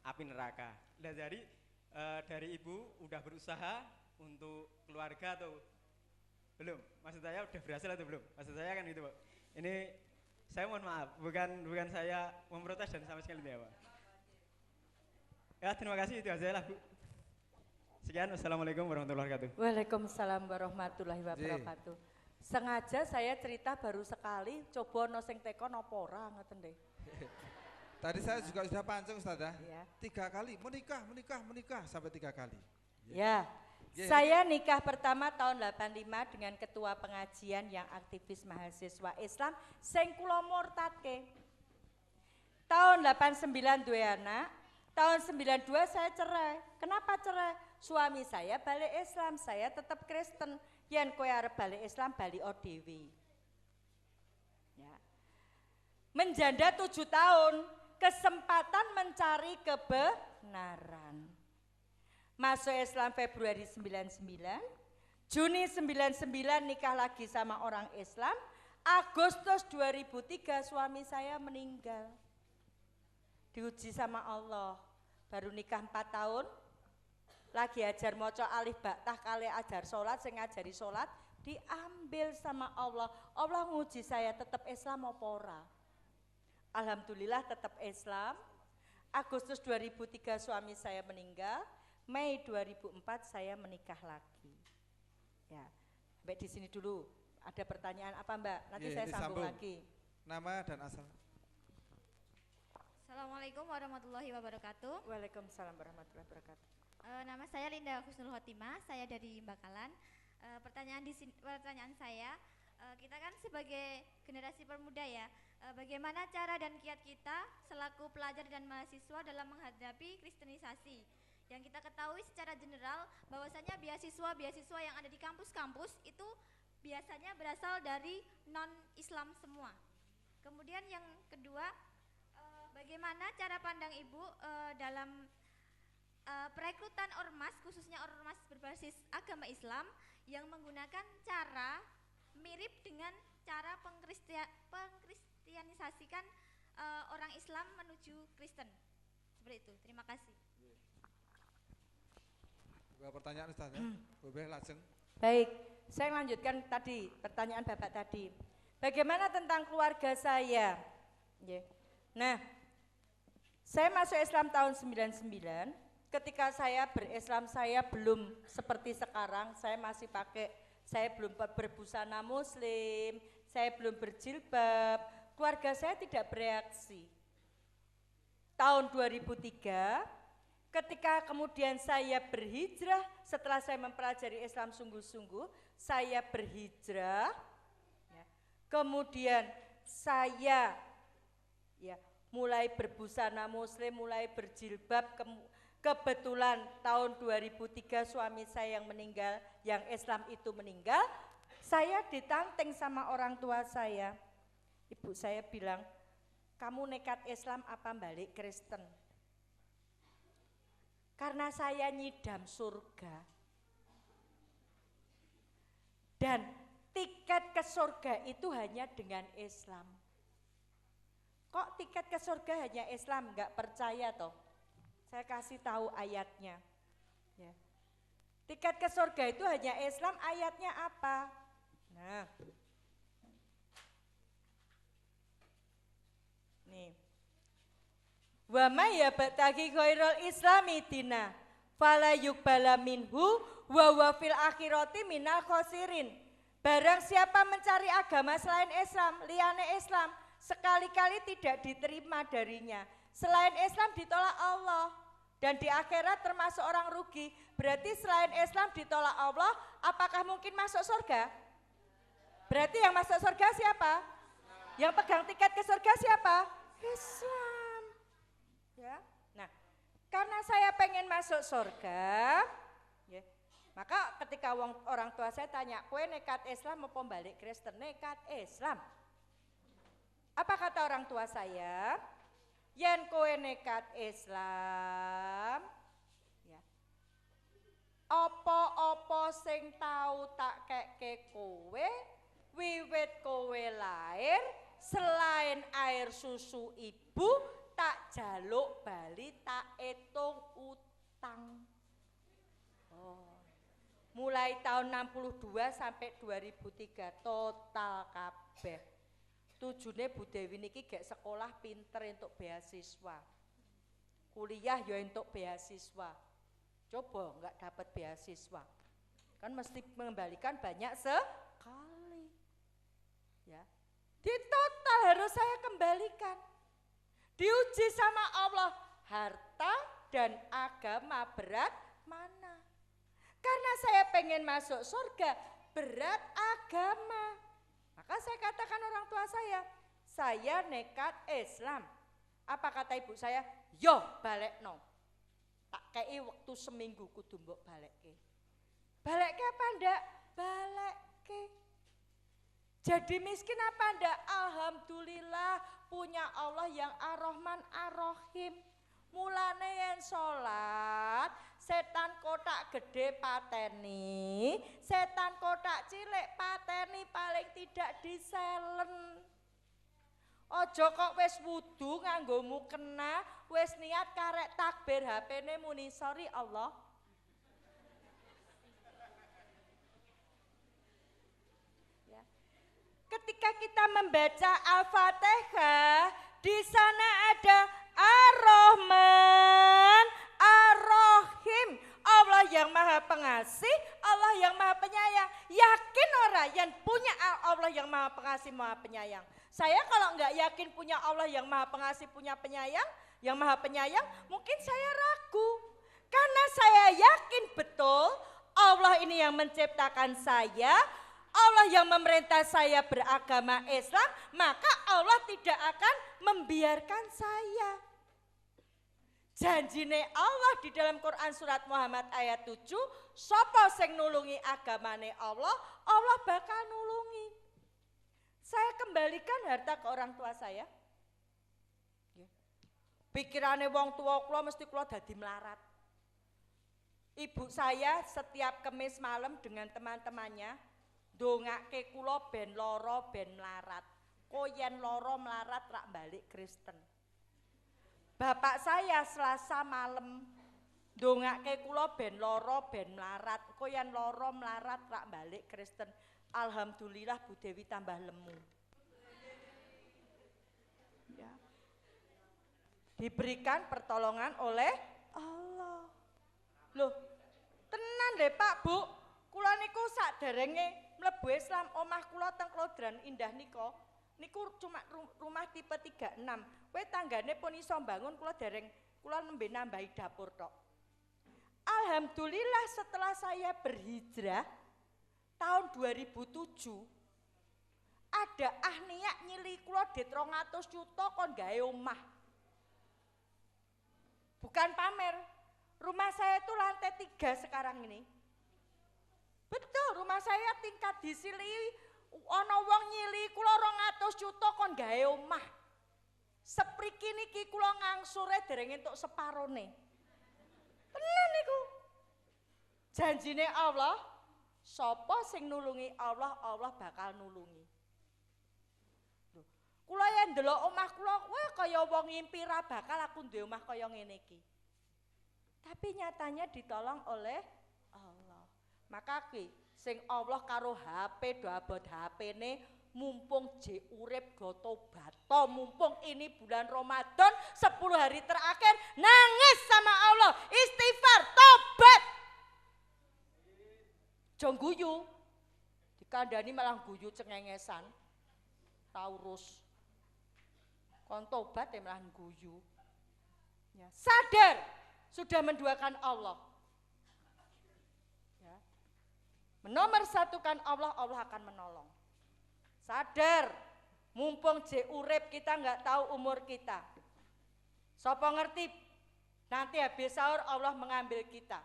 api neraka. Nah, dari ibu udah berusaha untuk keluarga atau belum? Maksud saya udah berhasil atau belum? Maksud saya kan gitu, Pak. Ini saya mohon maaf, bukan saya memprotes dan sama sekali tidak, Pak. Ya, terima kasih, itu aja lah, Bu. Sekian, wassalamualaikum warahmatullahi wabarakatuh. Waalaikumsalam warahmatullahi wabarakatuh. Sengaja saya cerita baru sekali, coba no sing teko napa ora ngoten deh. Tadi saya juga sudah pancing Ustazah. Ya. 3 kali menikah sampai 3 kali. Ya. Ya. Saya nikah pertama tahun 85 dengan ketua pengajian yang aktivis mahasiswa Islam sing kula murtadke. Tahun 89 duwe anak, tahun 92 saya cerai. Kenapa cerai? Suami saya balik Islam, saya tetap Kristen. Yen kowe arep balik Islam, balik dhewe. Ya. Menjanda 7 tahun, kesempatan mencari kebenaran. Masuk Islam Februari 99, Juni 99 nikah lagi sama orang Islam, Agustus 2003 suami saya meninggal. Diuji sama Allah, baru nikah 4 tahun, lagi ajar moco alif baktah kali ajar sholat, sing ngajari sholat, diambil sama Allah. Allah nguji saya tetap Islam apa ora. Alhamdulillah tetap Islam. Agustus 2003 suami saya meninggal, Mei 2004 saya menikah lagi. Ya, sampai di sini dulu. Ada pertanyaan apa Mbak? Nanti saya sambung lagi. Nama dan asal. Assalamualaikum warahmatullahi wabarakatuh. Waalaikumsalam warahmatullahi wabarakatuh. Nama saya Linda Husnul Khotimah, saya dari Bakalan. Pertanyaan saya, kita kan sebagai generasi pemuda ya, bagaimana cara dan kiat kita selaku pelajar dan mahasiswa dalam menghadapi kristenisasi? Yang kita ketahui secara general bahwasanya beasiswa yang ada di kampus-kampus itu biasanya berasal dari non-Islam semua. Kemudian yang kedua, bagaimana cara pandang Ibu dalam perekrutan ormas, khususnya ormas berbasis agama Islam yang menggunakan cara mirip dengan cara pengkristianisasikan orang Islam menuju Kristen. Seperti itu. Terima kasih. Pertanyaan Ustaz ya. Boleh langsung. Baik, saya lanjutkan tadi pertanyaan Bapak tadi. Bagaimana tentang keluarga saya? Nah, saya masuk Islam tahun 99. Ketika saya berislam saya belum seperti sekarang, saya masih saya belum berbusana muslim, saya belum berjilbab, keluarga saya tidak bereaksi. Tahun 2003, ketika kemudian saya berhijrah, setelah saya mempelajari Islam sungguh-sungguh, saya berhijrah, ya, kemudian saya mulai berbusana muslim, mulai berjilbab, kebetulan tahun 2003 suami saya yang meninggal, yang Islam itu meninggal, saya ditanteng sama orang tua saya. Ibu saya bilang, kamu nekat Islam apa balik Kristen? Karena saya nyidam surga. Dan tiket ke surga itu hanya dengan Islam. Kok tiket ke surga hanya Islam? Enggak percaya toh? Saya kasih tahu ayatnya. Ya. Tiket ke surga itu hanya Islam, ayatnya apa? Nah, nih. Wa may yabtaghi ghairal islami dina fala yuqbala minhu wa huwa fil akhirati minal khosirin. Barang siapa mencari agama selain Islam, liyane Islam, sekali-kali tidak diterima darinya. Selain Islam ditolak Allah dan di akhirat termasuk orang rugi. Berarti selain Islam ditolak Allah, apakah mungkin masuk surga? Berarti yang masuk surga siapa? Yang pegang tiket ke surga siapa? Islam. Ya. Nah, karena saya pengen masuk surga, ya, maka ketika orang tua saya tanya, kue nekat Islam mau balik Kristen? Nekat Islam. Apa kata orang tua saya? yen kowe nekat Islam, ya. Apa-apa sing tau tak kekke kowe wiwit kowe lahir selain air susu ibu tak jaluk bali tak etung utang. Oh. Mulai tahun 62 sampai 2003 total kabeh. Tujune Bu Dewi niki gek sekolah pinter untuk beasiswa. Kuliah ya untuk beasiswa. Coba enggak dapat beasiswa. Kan mesti mengembalikan banyak sekali. Ya. Di total harus saya kembalikan. Diuji sama Allah, harta dan agama berat mana? Karena saya pengen masuk surga, berat agama. Maka saya katakan orang tua saya nekat Islam. Apa kata ibu saya? Yo balik no. Tak kei waktu seminggu kudu mbok balekke. Balekke apa ndak? Balekke. Jadi miskin apa ndak? Alhamdulillah punya Allah yang Ar-Rahman Ar-Rahim. Mulane yen salat, setan kotak gede pateni, setan kotak cilik pateni paling tidak diselen. Ojo kok wis wudu nganggo mukena, wis niat karek takbir HP-ne muni sorry Allah. Ya. Ketika kita membaca Al-Fatihah, di sana ada Ar-Rahman, Ar-Rahim. Allah yang Maha Pengasih, Allah yang Maha Penyayang. Yakin orang yang punya Allah yang Maha Pengasih, Maha Penyayang. Saya kalau enggak yakin punya Allah yang Maha Pengasih, punya penyayang, yang Maha Penyayang, mungkin saya ragu. Karena saya yakin betul Allah ini yang menciptakan saya, Allah yang memerintah saya beragama Islam, maka Allah tidak akan membiarkan saya. Janjine Allah di dalam Quran surat Muhammad ayat 7, sapa sing nulungi agamane Allah, Allah bakal nulungi. Saya kembalikan harta ke orang tua saya. Pikirannya wong tua kula mesti kula dadi melarat. Ibu saya setiap Kemis malam dengan teman-temannya ndongake kula ben lara ben melarat. Koyen lara melarat rak balik Kristen. Bapak saya Selasa malam ndongake kula ben lara ben melarat. Koyen lara melarat rak balik Kristen. Alhamdulillah Bu Dewi tambah lemu. Ya. Diberikan pertolongan oleh Allah. Loh, tenan deh Pak Bu, kula niku saderenge mlebu Islam omah kula teng Klodran Indah nika. Niku cuma rumah tipe 36. Kowe tanggane pun iso bangun kula dereng kula nembe nambahi dapur tok. Alhamdulillah setelah saya berhijrah tahun 2007 ada ahniak nyili kula det 200 juta kon gawe omah. Bukan pamer. Rumah saya itu lantai 3 sekarang ini. Betul, rumah saya tingkat disili ana wong nyili kula 200 juta kon gawe omah. Sepriki niki kula ngangsure dereng entuk separone. Tenan niku. Janjine Allah, sapa sing nulungi Allah, Allah bakal nulungi. Lho, kula yen ndelok omah kula, wah kaya wong ngimpi ra bakal aku duwe omah kaya ngene iki. Tapi nyatanya ditolong oleh Allah. Maka ki sing Allah karo HP do abot HP-ne mumpung je urip go tobat. Mumpung ini bulan Ramadan 10 hari terakhir nangis sama Allah, istighfar, tobat. Jong guyu. Dikandani malah guyu cengengesan. Taurus. Kon tobat ya malah guyu. Ya, sadar sudah menduakan Allah. Ya. Menomorsatukan Allah, Allah akan menolong. Sadar, mumpung je urip kita nggak tahu umur kita. Sopo ngerti nanti habis sahur Allah mengambil kita.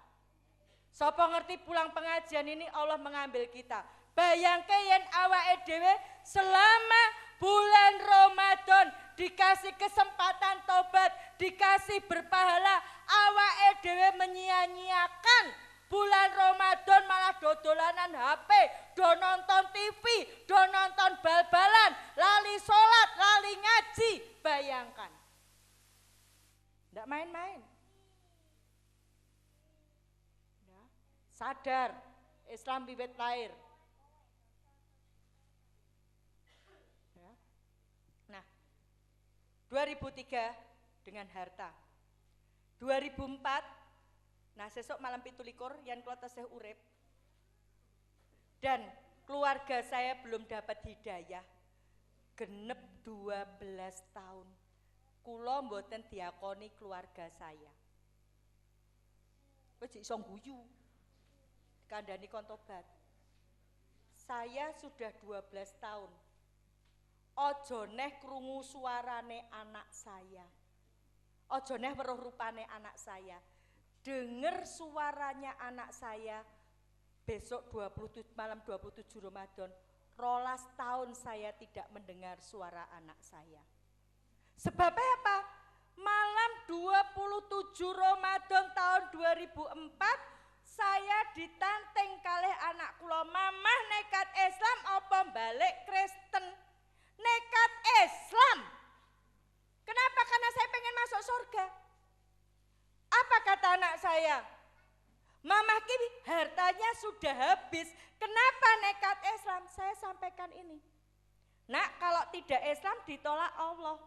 Sopo ngerti pulang pengajian ini Allah mengambil kita. Bayangke yen awake dhewe selama bulan Ramadan dikasih kesempatan tobat, dikasih berpahala, awake dhewe menyia-nyiakan bulan Ramadan malah dodolanan HP, do nonton TV, do nonton bal-balan, lali sholat, lali ngaji. Bayangkan. Nggak main-main. Ya. Sadar, Islam wiwit lahir. Ya. Nah, 2003 dengan harta. 2004 nah sesok malam 17 yang kula tesih urip dan keluarga saya belum dapat hidayah genep 12 tahun kula mboten diakoni keluarga saya wis iso guyu kandhani kon tobat saya sudah 12 tahun ojo neh krungu suarane anak saya ojo neh weruh rupane anak saya dengar suaranya anak saya besok malam 27 Ramadan 12 tahun saya tidak mendengar suara anak saya sebabnya apa? Malam 27 Ramadan tahun 2004 saya ditanteng kalih anak kula mamah nekat Islam apa balik Kristen nekat Islam kenapa? Karena saya pengen masuk surga. Apa kata anak saya? Mama Kimi hartanya sudah habis. Kenapa nekat Islam? Saya sampaikan ini. Nak, kalau tidak Islam ditolak Allah.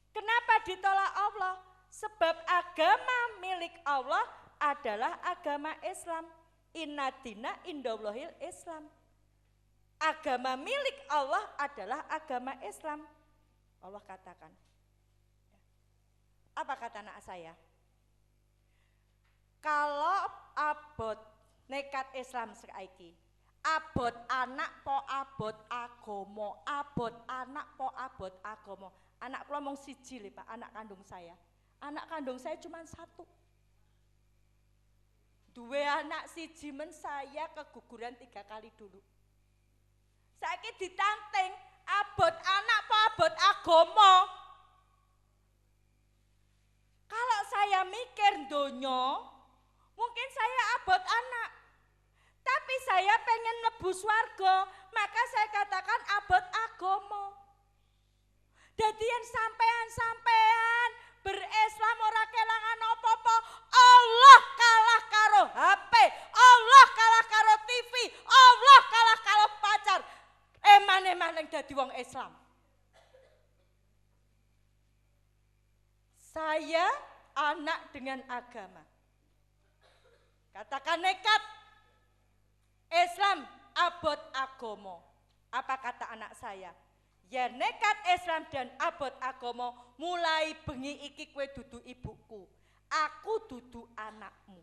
Kenapa ditolak Allah? Sebab agama milik Allah adalah agama Islam. Inna dina indallahil Islam. Agama milik Allah adalah agama Islam. Allah katakan. Apa kata anak saya? Kalau abot nekat Islam saiki, abot anak po abot agomo, abot anak po abot agomo. Anak kula mung siji lho Pak, anak kandung saya. Anak kandung saya cuma satu. Dua anak siji men saya keguguran 3 kali dulu. Saiki ditanteng abot anak po abot agomo. Kalau saya mikir donya mungkin saya abot anak, tapi saya pengen mlebu swarga, maka saya katakan abot agomo. Dadi yen sampean berislam ora kelangan apa-apa, Allah kalah karo HP, Allah kalah karo TV, Allah kalah karo pacar. Eman-eman yang dadi wong Islam. Saya anak dengan agama. Katakan nekat Islam abot agomo. Apa kata anak saya? Ya nekat Islam dan abot agomo mulai bengi iki kowe dudu ibuku. Aku dudu anakmu.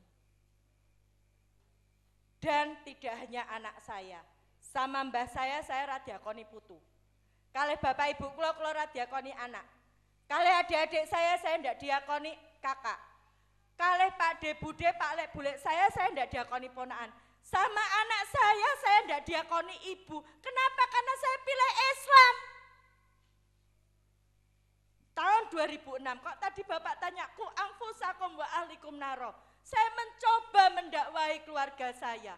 Dan tidak hanya anak saya. Sama mbah saya ra diakoni putu. Kalih bapak ibu kula ra diakoni anak. Kalih adik-adik saya ndak diakoni kakak. Kalih Pak De Bude, Pak Lek Bulek saya ndak diakoni ponakan. Sama anak saya ndak diakoni ibu. Kenapa? Karena saya pilih Islam. Tahun 2006, kok tadi Bapak tanya, ku angfusakum wa ahlikum naro. Saya mencoba mendakwahi keluarga saya.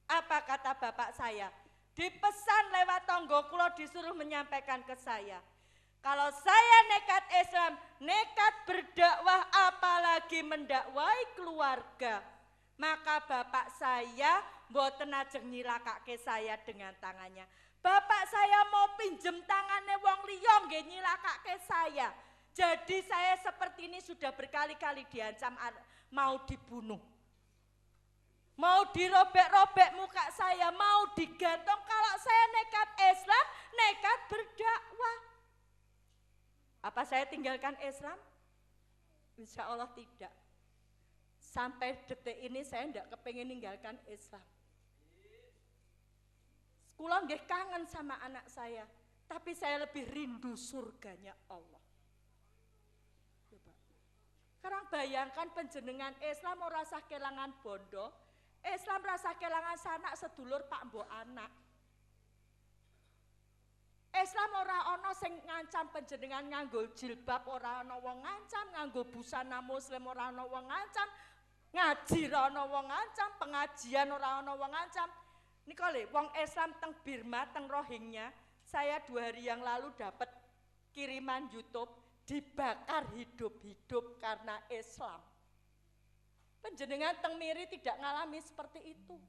Apa kata Bapak saya? Dipesan lewat tonggo kula disuruh menyampaikan ke saya. Kalau saya nekat Islam, nekat berdakwah apalagi mendakwahi keluarga, maka bapak saya mboten ajeng nyilakake saya dengan tangannya. Bapak saya mau pinjem tangannya wong liya nggih nyilakake saya. Jadi saya seperti ini sudah berkali-kali diancam mau dibunuh. Mau dirobek-robek muka saya, mau digantung kalau saya nekat Islam, nekat berdakwah. Apa saya tinggalkan Islam? Insya Allah tidak. Sampai detik ini saya tidak kepengen ninggalkan Islam. Kula nggih kangen sama anak saya, tapi saya lebih rindu surganya Allah. Sekarang bayangkan penjenengan Islam ora usah kelangan bondo, Islam rasa kelangan sanak sedulur pak mbok anak. Islam ora ana sing ngancam panjenengan nganggo jilbab, ora ana wong ngancam, nganggo busana muslim ora ana wong ngancam, ngaji ora ana wong ngancam, pengajian ora ana wong ngancam. Nika lho wong Islam teng Burma, teng Rohingya, saya 2 hari yang lalu dapat kiriman YouTube dibakar hidup-hidup karena Islam. Panjenengan teng Miri tidak ngalami seperti itu.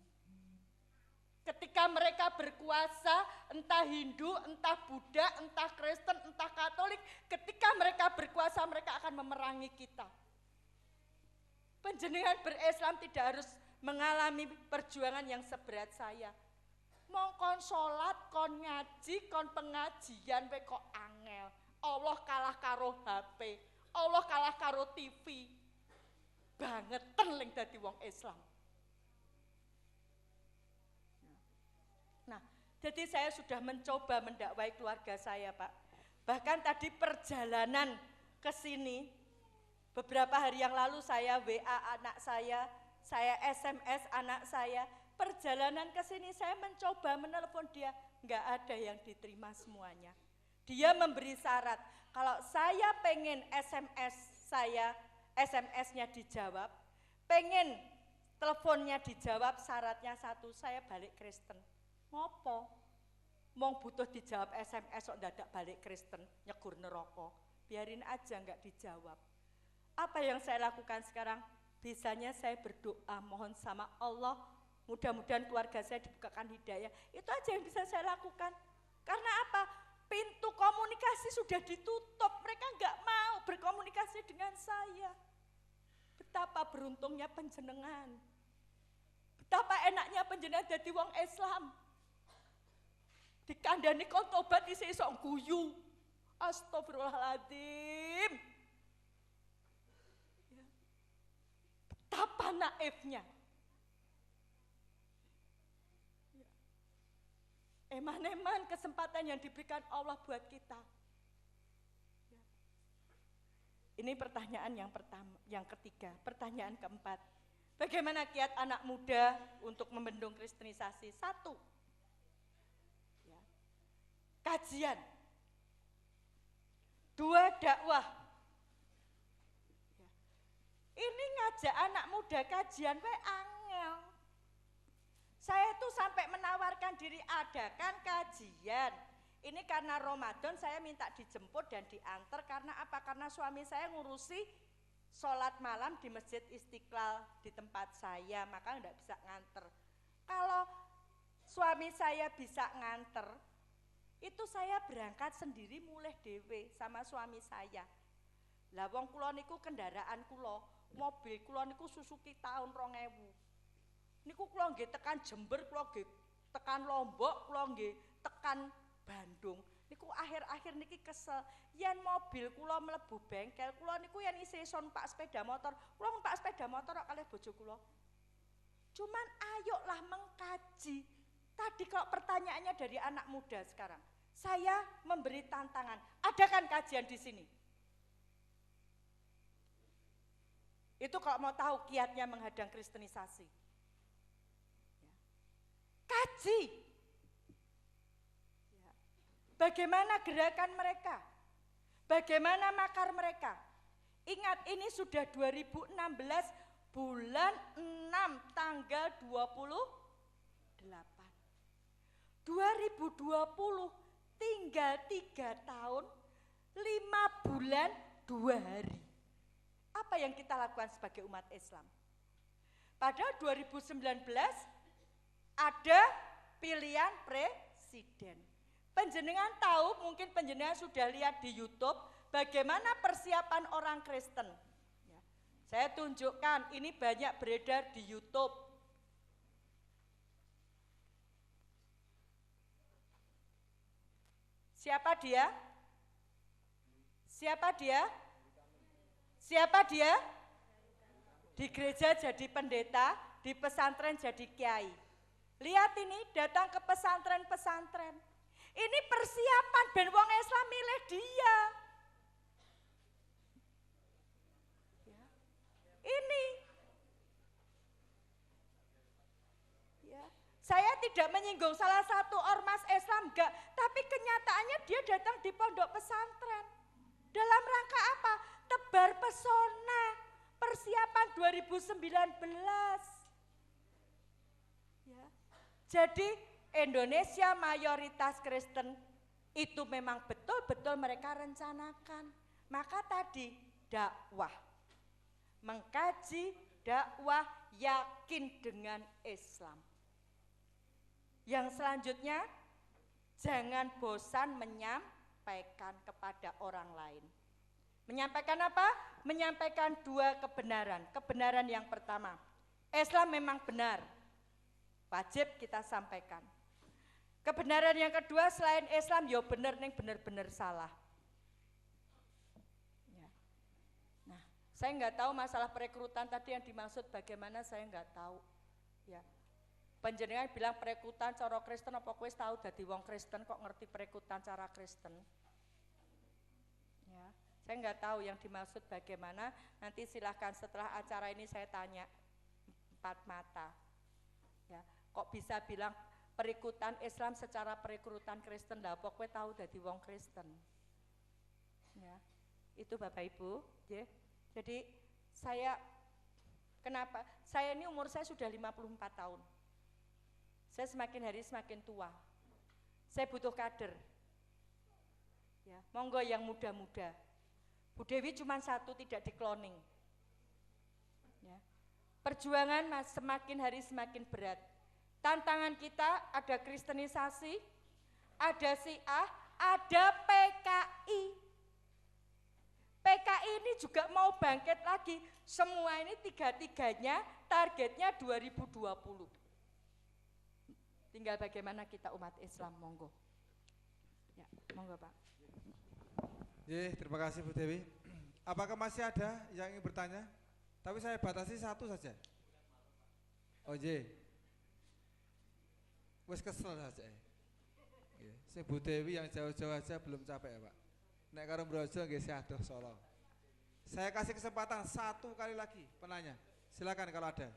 Ketika mereka berkuasa, entah Hindu, entah Buddha, entah Kristen, entah Katolik, ketika mereka berkuasa, mereka akan memerangi kita. Panjenengan berislam tidak harus mengalami perjuangan yang seberat saya. Mau kon sholat, kon ngaji, kon pengajian, we kok angel. Allah kalah karo HP, Allah kalah karo TV. Bangetan ling dadi wong Islam. Nah, jadi saya sudah mencoba mendakwai keluarga saya, Pak. Bahkan tadi perjalanan ke sini, beberapa hari yang lalu saya WA anak saya SMS anak saya. Perjalanan ke sini saya mencoba menelpon dia, nggak ada yang diterima semuanya. Dia memberi syarat, kalau saya pengen SMS-nya dijawab, pengen teleponnya dijawab, syaratnya satu, saya balik Kristen. Ngopo? Mong butuh dijawab SMS kok dadak balik Kristen, nyegur neraka. Biarin aja nggak dijawab. Apa yang saya lakukan sekarang? Bisanya saya berdoa mohon sama Allah, mudah-mudahan keluarga saya dibukakan hidayah. Itu aja yang bisa saya lakukan. Karena apa? Pintu komunikasi sudah ditutup, mereka nggak mau berkomunikasi dengan saya. Betapa beruntungnya panjenengan. Betapa enaknya panjenengan jadi wong Islam. Dikandani kon tobat isi sok guyu. Astagfirullahaladzim. Ya. Betapa naifnya. Ya. Eman-eman kesempatan yang diberikan Allah buat kita. Ya. Ini pertanyaan yang pertama, yang ketiga. Pertanyaan keempat. Bagaimana kiat anak muda untuk membendung kristenisasi? 1. Kajian. 2, dakwah. Ini ngajak anak muda kajian, we angel. Saya tuh sampai menawarkan diri adakan kajian. Ini karena Ramadan saya minta dijemput dan diantar karena apa? Karena suami saya ngurusi sholat malam di Masjid Istiqlal di tempat saya, maka enggak bisa nganter. Kalau suami saya bisa nganter, itu saya berangkat sendiri mulai dhewe sama suami saya. Lah wong kula niku kendaraan kula, mobil kula niku Suzuki tahun 2000. Niku kula nggih tekan Jember, kula nggih tekan Lombok, kula nggih tekan Bandung. Niku akhir-akhir niki kesel, yen mobil kula mlebu bengkel, kula niku yen isih iso numpak sepeda motor, kula numpak sepeda motor kok kalih bojo kula. Cuman ayolah mengkaji. Tadi kalau pertanyaannya dari anak muda sekarang, saya memberi tantangan, adakan kajian di sini. Itu kalau mau tahu kiatnya menghadang kristenisasi. Kaji. Bagaimana gerakan mereka? Bagaimana makar mereka? Ingat ini sudah 2016 bulan 6 tanggal 28. 2020 tinggal 3 tahun 5 bulan 2 hari. Apa yang kita lakukan sebagai umat Islam? Pada 2019 ada pilihan presiden. Panjenengan tahu, mungkin panjenengan sudah lihat di YouTube bagaimana persiapan orang Kristen. Ya. Saya tunjukkan, ini banyak beredar di YouTube. Siapa dia? Siapa dia? Siapa dia? Di gereja jadi pendeta, di pesantren jadi kiai. Lihat ini, datang ke pesantren-pesantren. Ini persiapan ben wong Islam milih dia. Ya. Ini. Ya. Saya tidak menyinggung salah satu ormas Islam, enggak. Tapi kenyataannya dia datang di pondok pesantren. Dalam rangka apa? Tebar pesona, persiapan 2019. Ya. Jadi Indonesia mayoritas Kristen itu memang betul-betul mereka rencanakan. Maka tadi dakwah, mengkaji dakwah yakin dengan Islam. Yang selanjutnya, jangan bosan menyampaikan kepada orang lain. Menyampaikan apa? Menyampaikan dua kebenaran. Kebenaran yang pertama, Islam memang benar, wajib kita sampaikan. Kebenaran yang kedua, selain Islam, ya bener ning bener-bener salah. Ya. Nah, saya nggak tahu masalah perekrutan tadi yang dimaksud bagaimana, saya nggak tahu. Ya. Panjenengan bilang perekrutan cara Kristen, apa kowe tahu dadi wong Kristen kok ngerti perekrutan cara Kristen? Ya, saya nggak tahu yang dimaksud bagaimana. Nanti silahkan setelah acara ini saya tanya empat mata. Ya, kok bisa bilang perekrutan Islam secara perekrutan Kristen? Lah apa kowe tahu dadi wong Kristen? Ya, itu Bapak Ibu. Ya. Jadi kenapa? Saya ini umur saya sudah 54 tahun. Saya semakin hari semakin tua. Saya butuh kader. Ya, monggo yang muda-muda. Bu Dewi cuma satu, tidak dikloning. Ya. Perjuangan semakin hari semakin berat. Tantangan kita ada kristenisasi, ada Syiah, ada PKI. PKI ini juga mau bangkit lagi. Semua ini tiga-tiganya targetnya 2020. Tinggal bagaimana kita umat Islam, monggo. Ya, monggo Pak. Terima kasih Bu Dewi. Apakah masih ada yang ingin bertanya? Tapi saya batasi satu saja. Oh je, wes kesel saja. Si Bu Dewi yang jauh-jauh aja belum capek ya Pak. Nek karo Brojo nggih adoh Solo. Saya kasih kesempatan satu kali lagi penanya. Silakan kalau ada.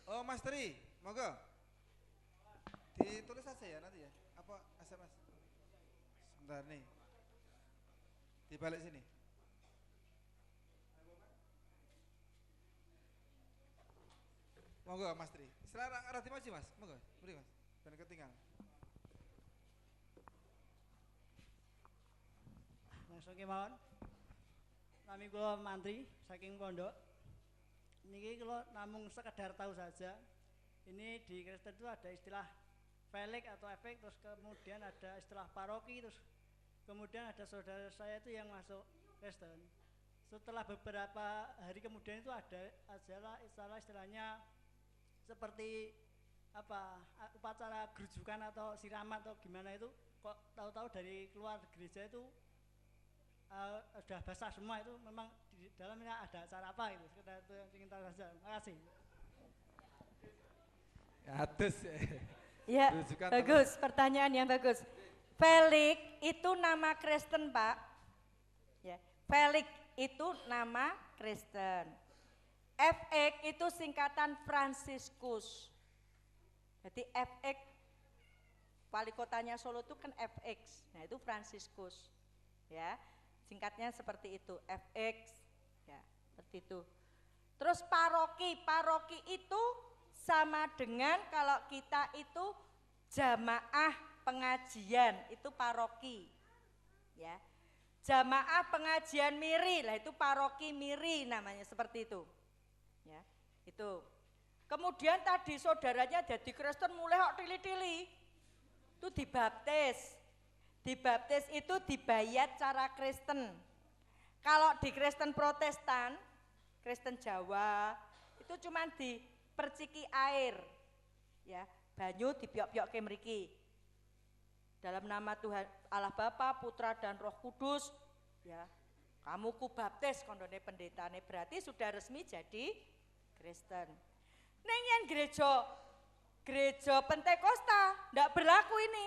Oh Mas Tri, monggo. Ditulis saja ya nanti ya. Apa SMS? Sebentar nih. Di balik sini. Monggo Mas Tri. Silakan rati maju Mas. Monggo. Beri Mas. Ben ketinggalan. Langsung kemawon. Nami kula Mantri saking pondok. Niki kalau namung sekedar tahu saja, ini di Kristen itu ada istilah felik atau efek, terus kemudian ada istilah paroki, terus kemudian ada saudara saya itu yang masuk Kristen. Setelah beberapa hari kemudian itu ada istilahnya seperti apa upacara gerujukan atau siraman atau gimana itu, kok tahu-tahu dari keluar gereja itu sudah basah semua. Itu memang di dalamnya ada acara apa itu, sekedar itu yang ingin tahu saja. Terima kasih. Atus. Ya, bagus, pertanyaan yang bagus. Felix itu nama Kristen Pak. Ya, Felix itu nama Kristen. FX itu singkatan Fransiskus. Jadi FX, wali kotanya Solo itu kan FX, nah itu Fransiskus. Ya, singkatnya seperti itu, FX, ya seperti itu. Terus paroki itu sama dengan kalau kita itu jamaah pengajian, itu paroki. Ya, jamaah pengajian miri, lah itu paroki miri namanya, seperti itu. Ya, itu. Kemudian tadi saudaranya jadi Kristen mulai kok tili-tili, itu dibaptis. Dibaptis itu dibayat cara Kristen. Kalau di Kristen Protestan, Kristen Jawa, itu cuma diperciki air, ya, banyu dipiok-piok ke mriki. Dalam nama Tuhan Allah Bapa, Putra dan Roh Kudus, ya, kamu ku baptis kondone pendetane, berarti sudah resmi jadi Kristen. Neng yang gereja Gereja Pentakosta ndak berlaku ini.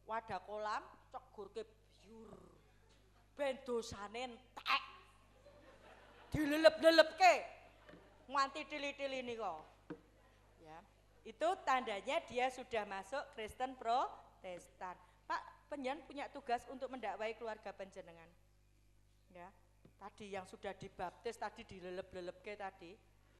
Wadah kolam cegurke biur. Ben dosane entek. Dilelep-lelepke. Nganti tili-tili nika. Ya. Itu tandanya dia sudah masuk Kristen Protestan. Pak, penjen punya tugas untuk mendakwai keluarga panjenengan. Ya. Tadi yang sudah dibaptis tadi dilelep-lelepke tadi.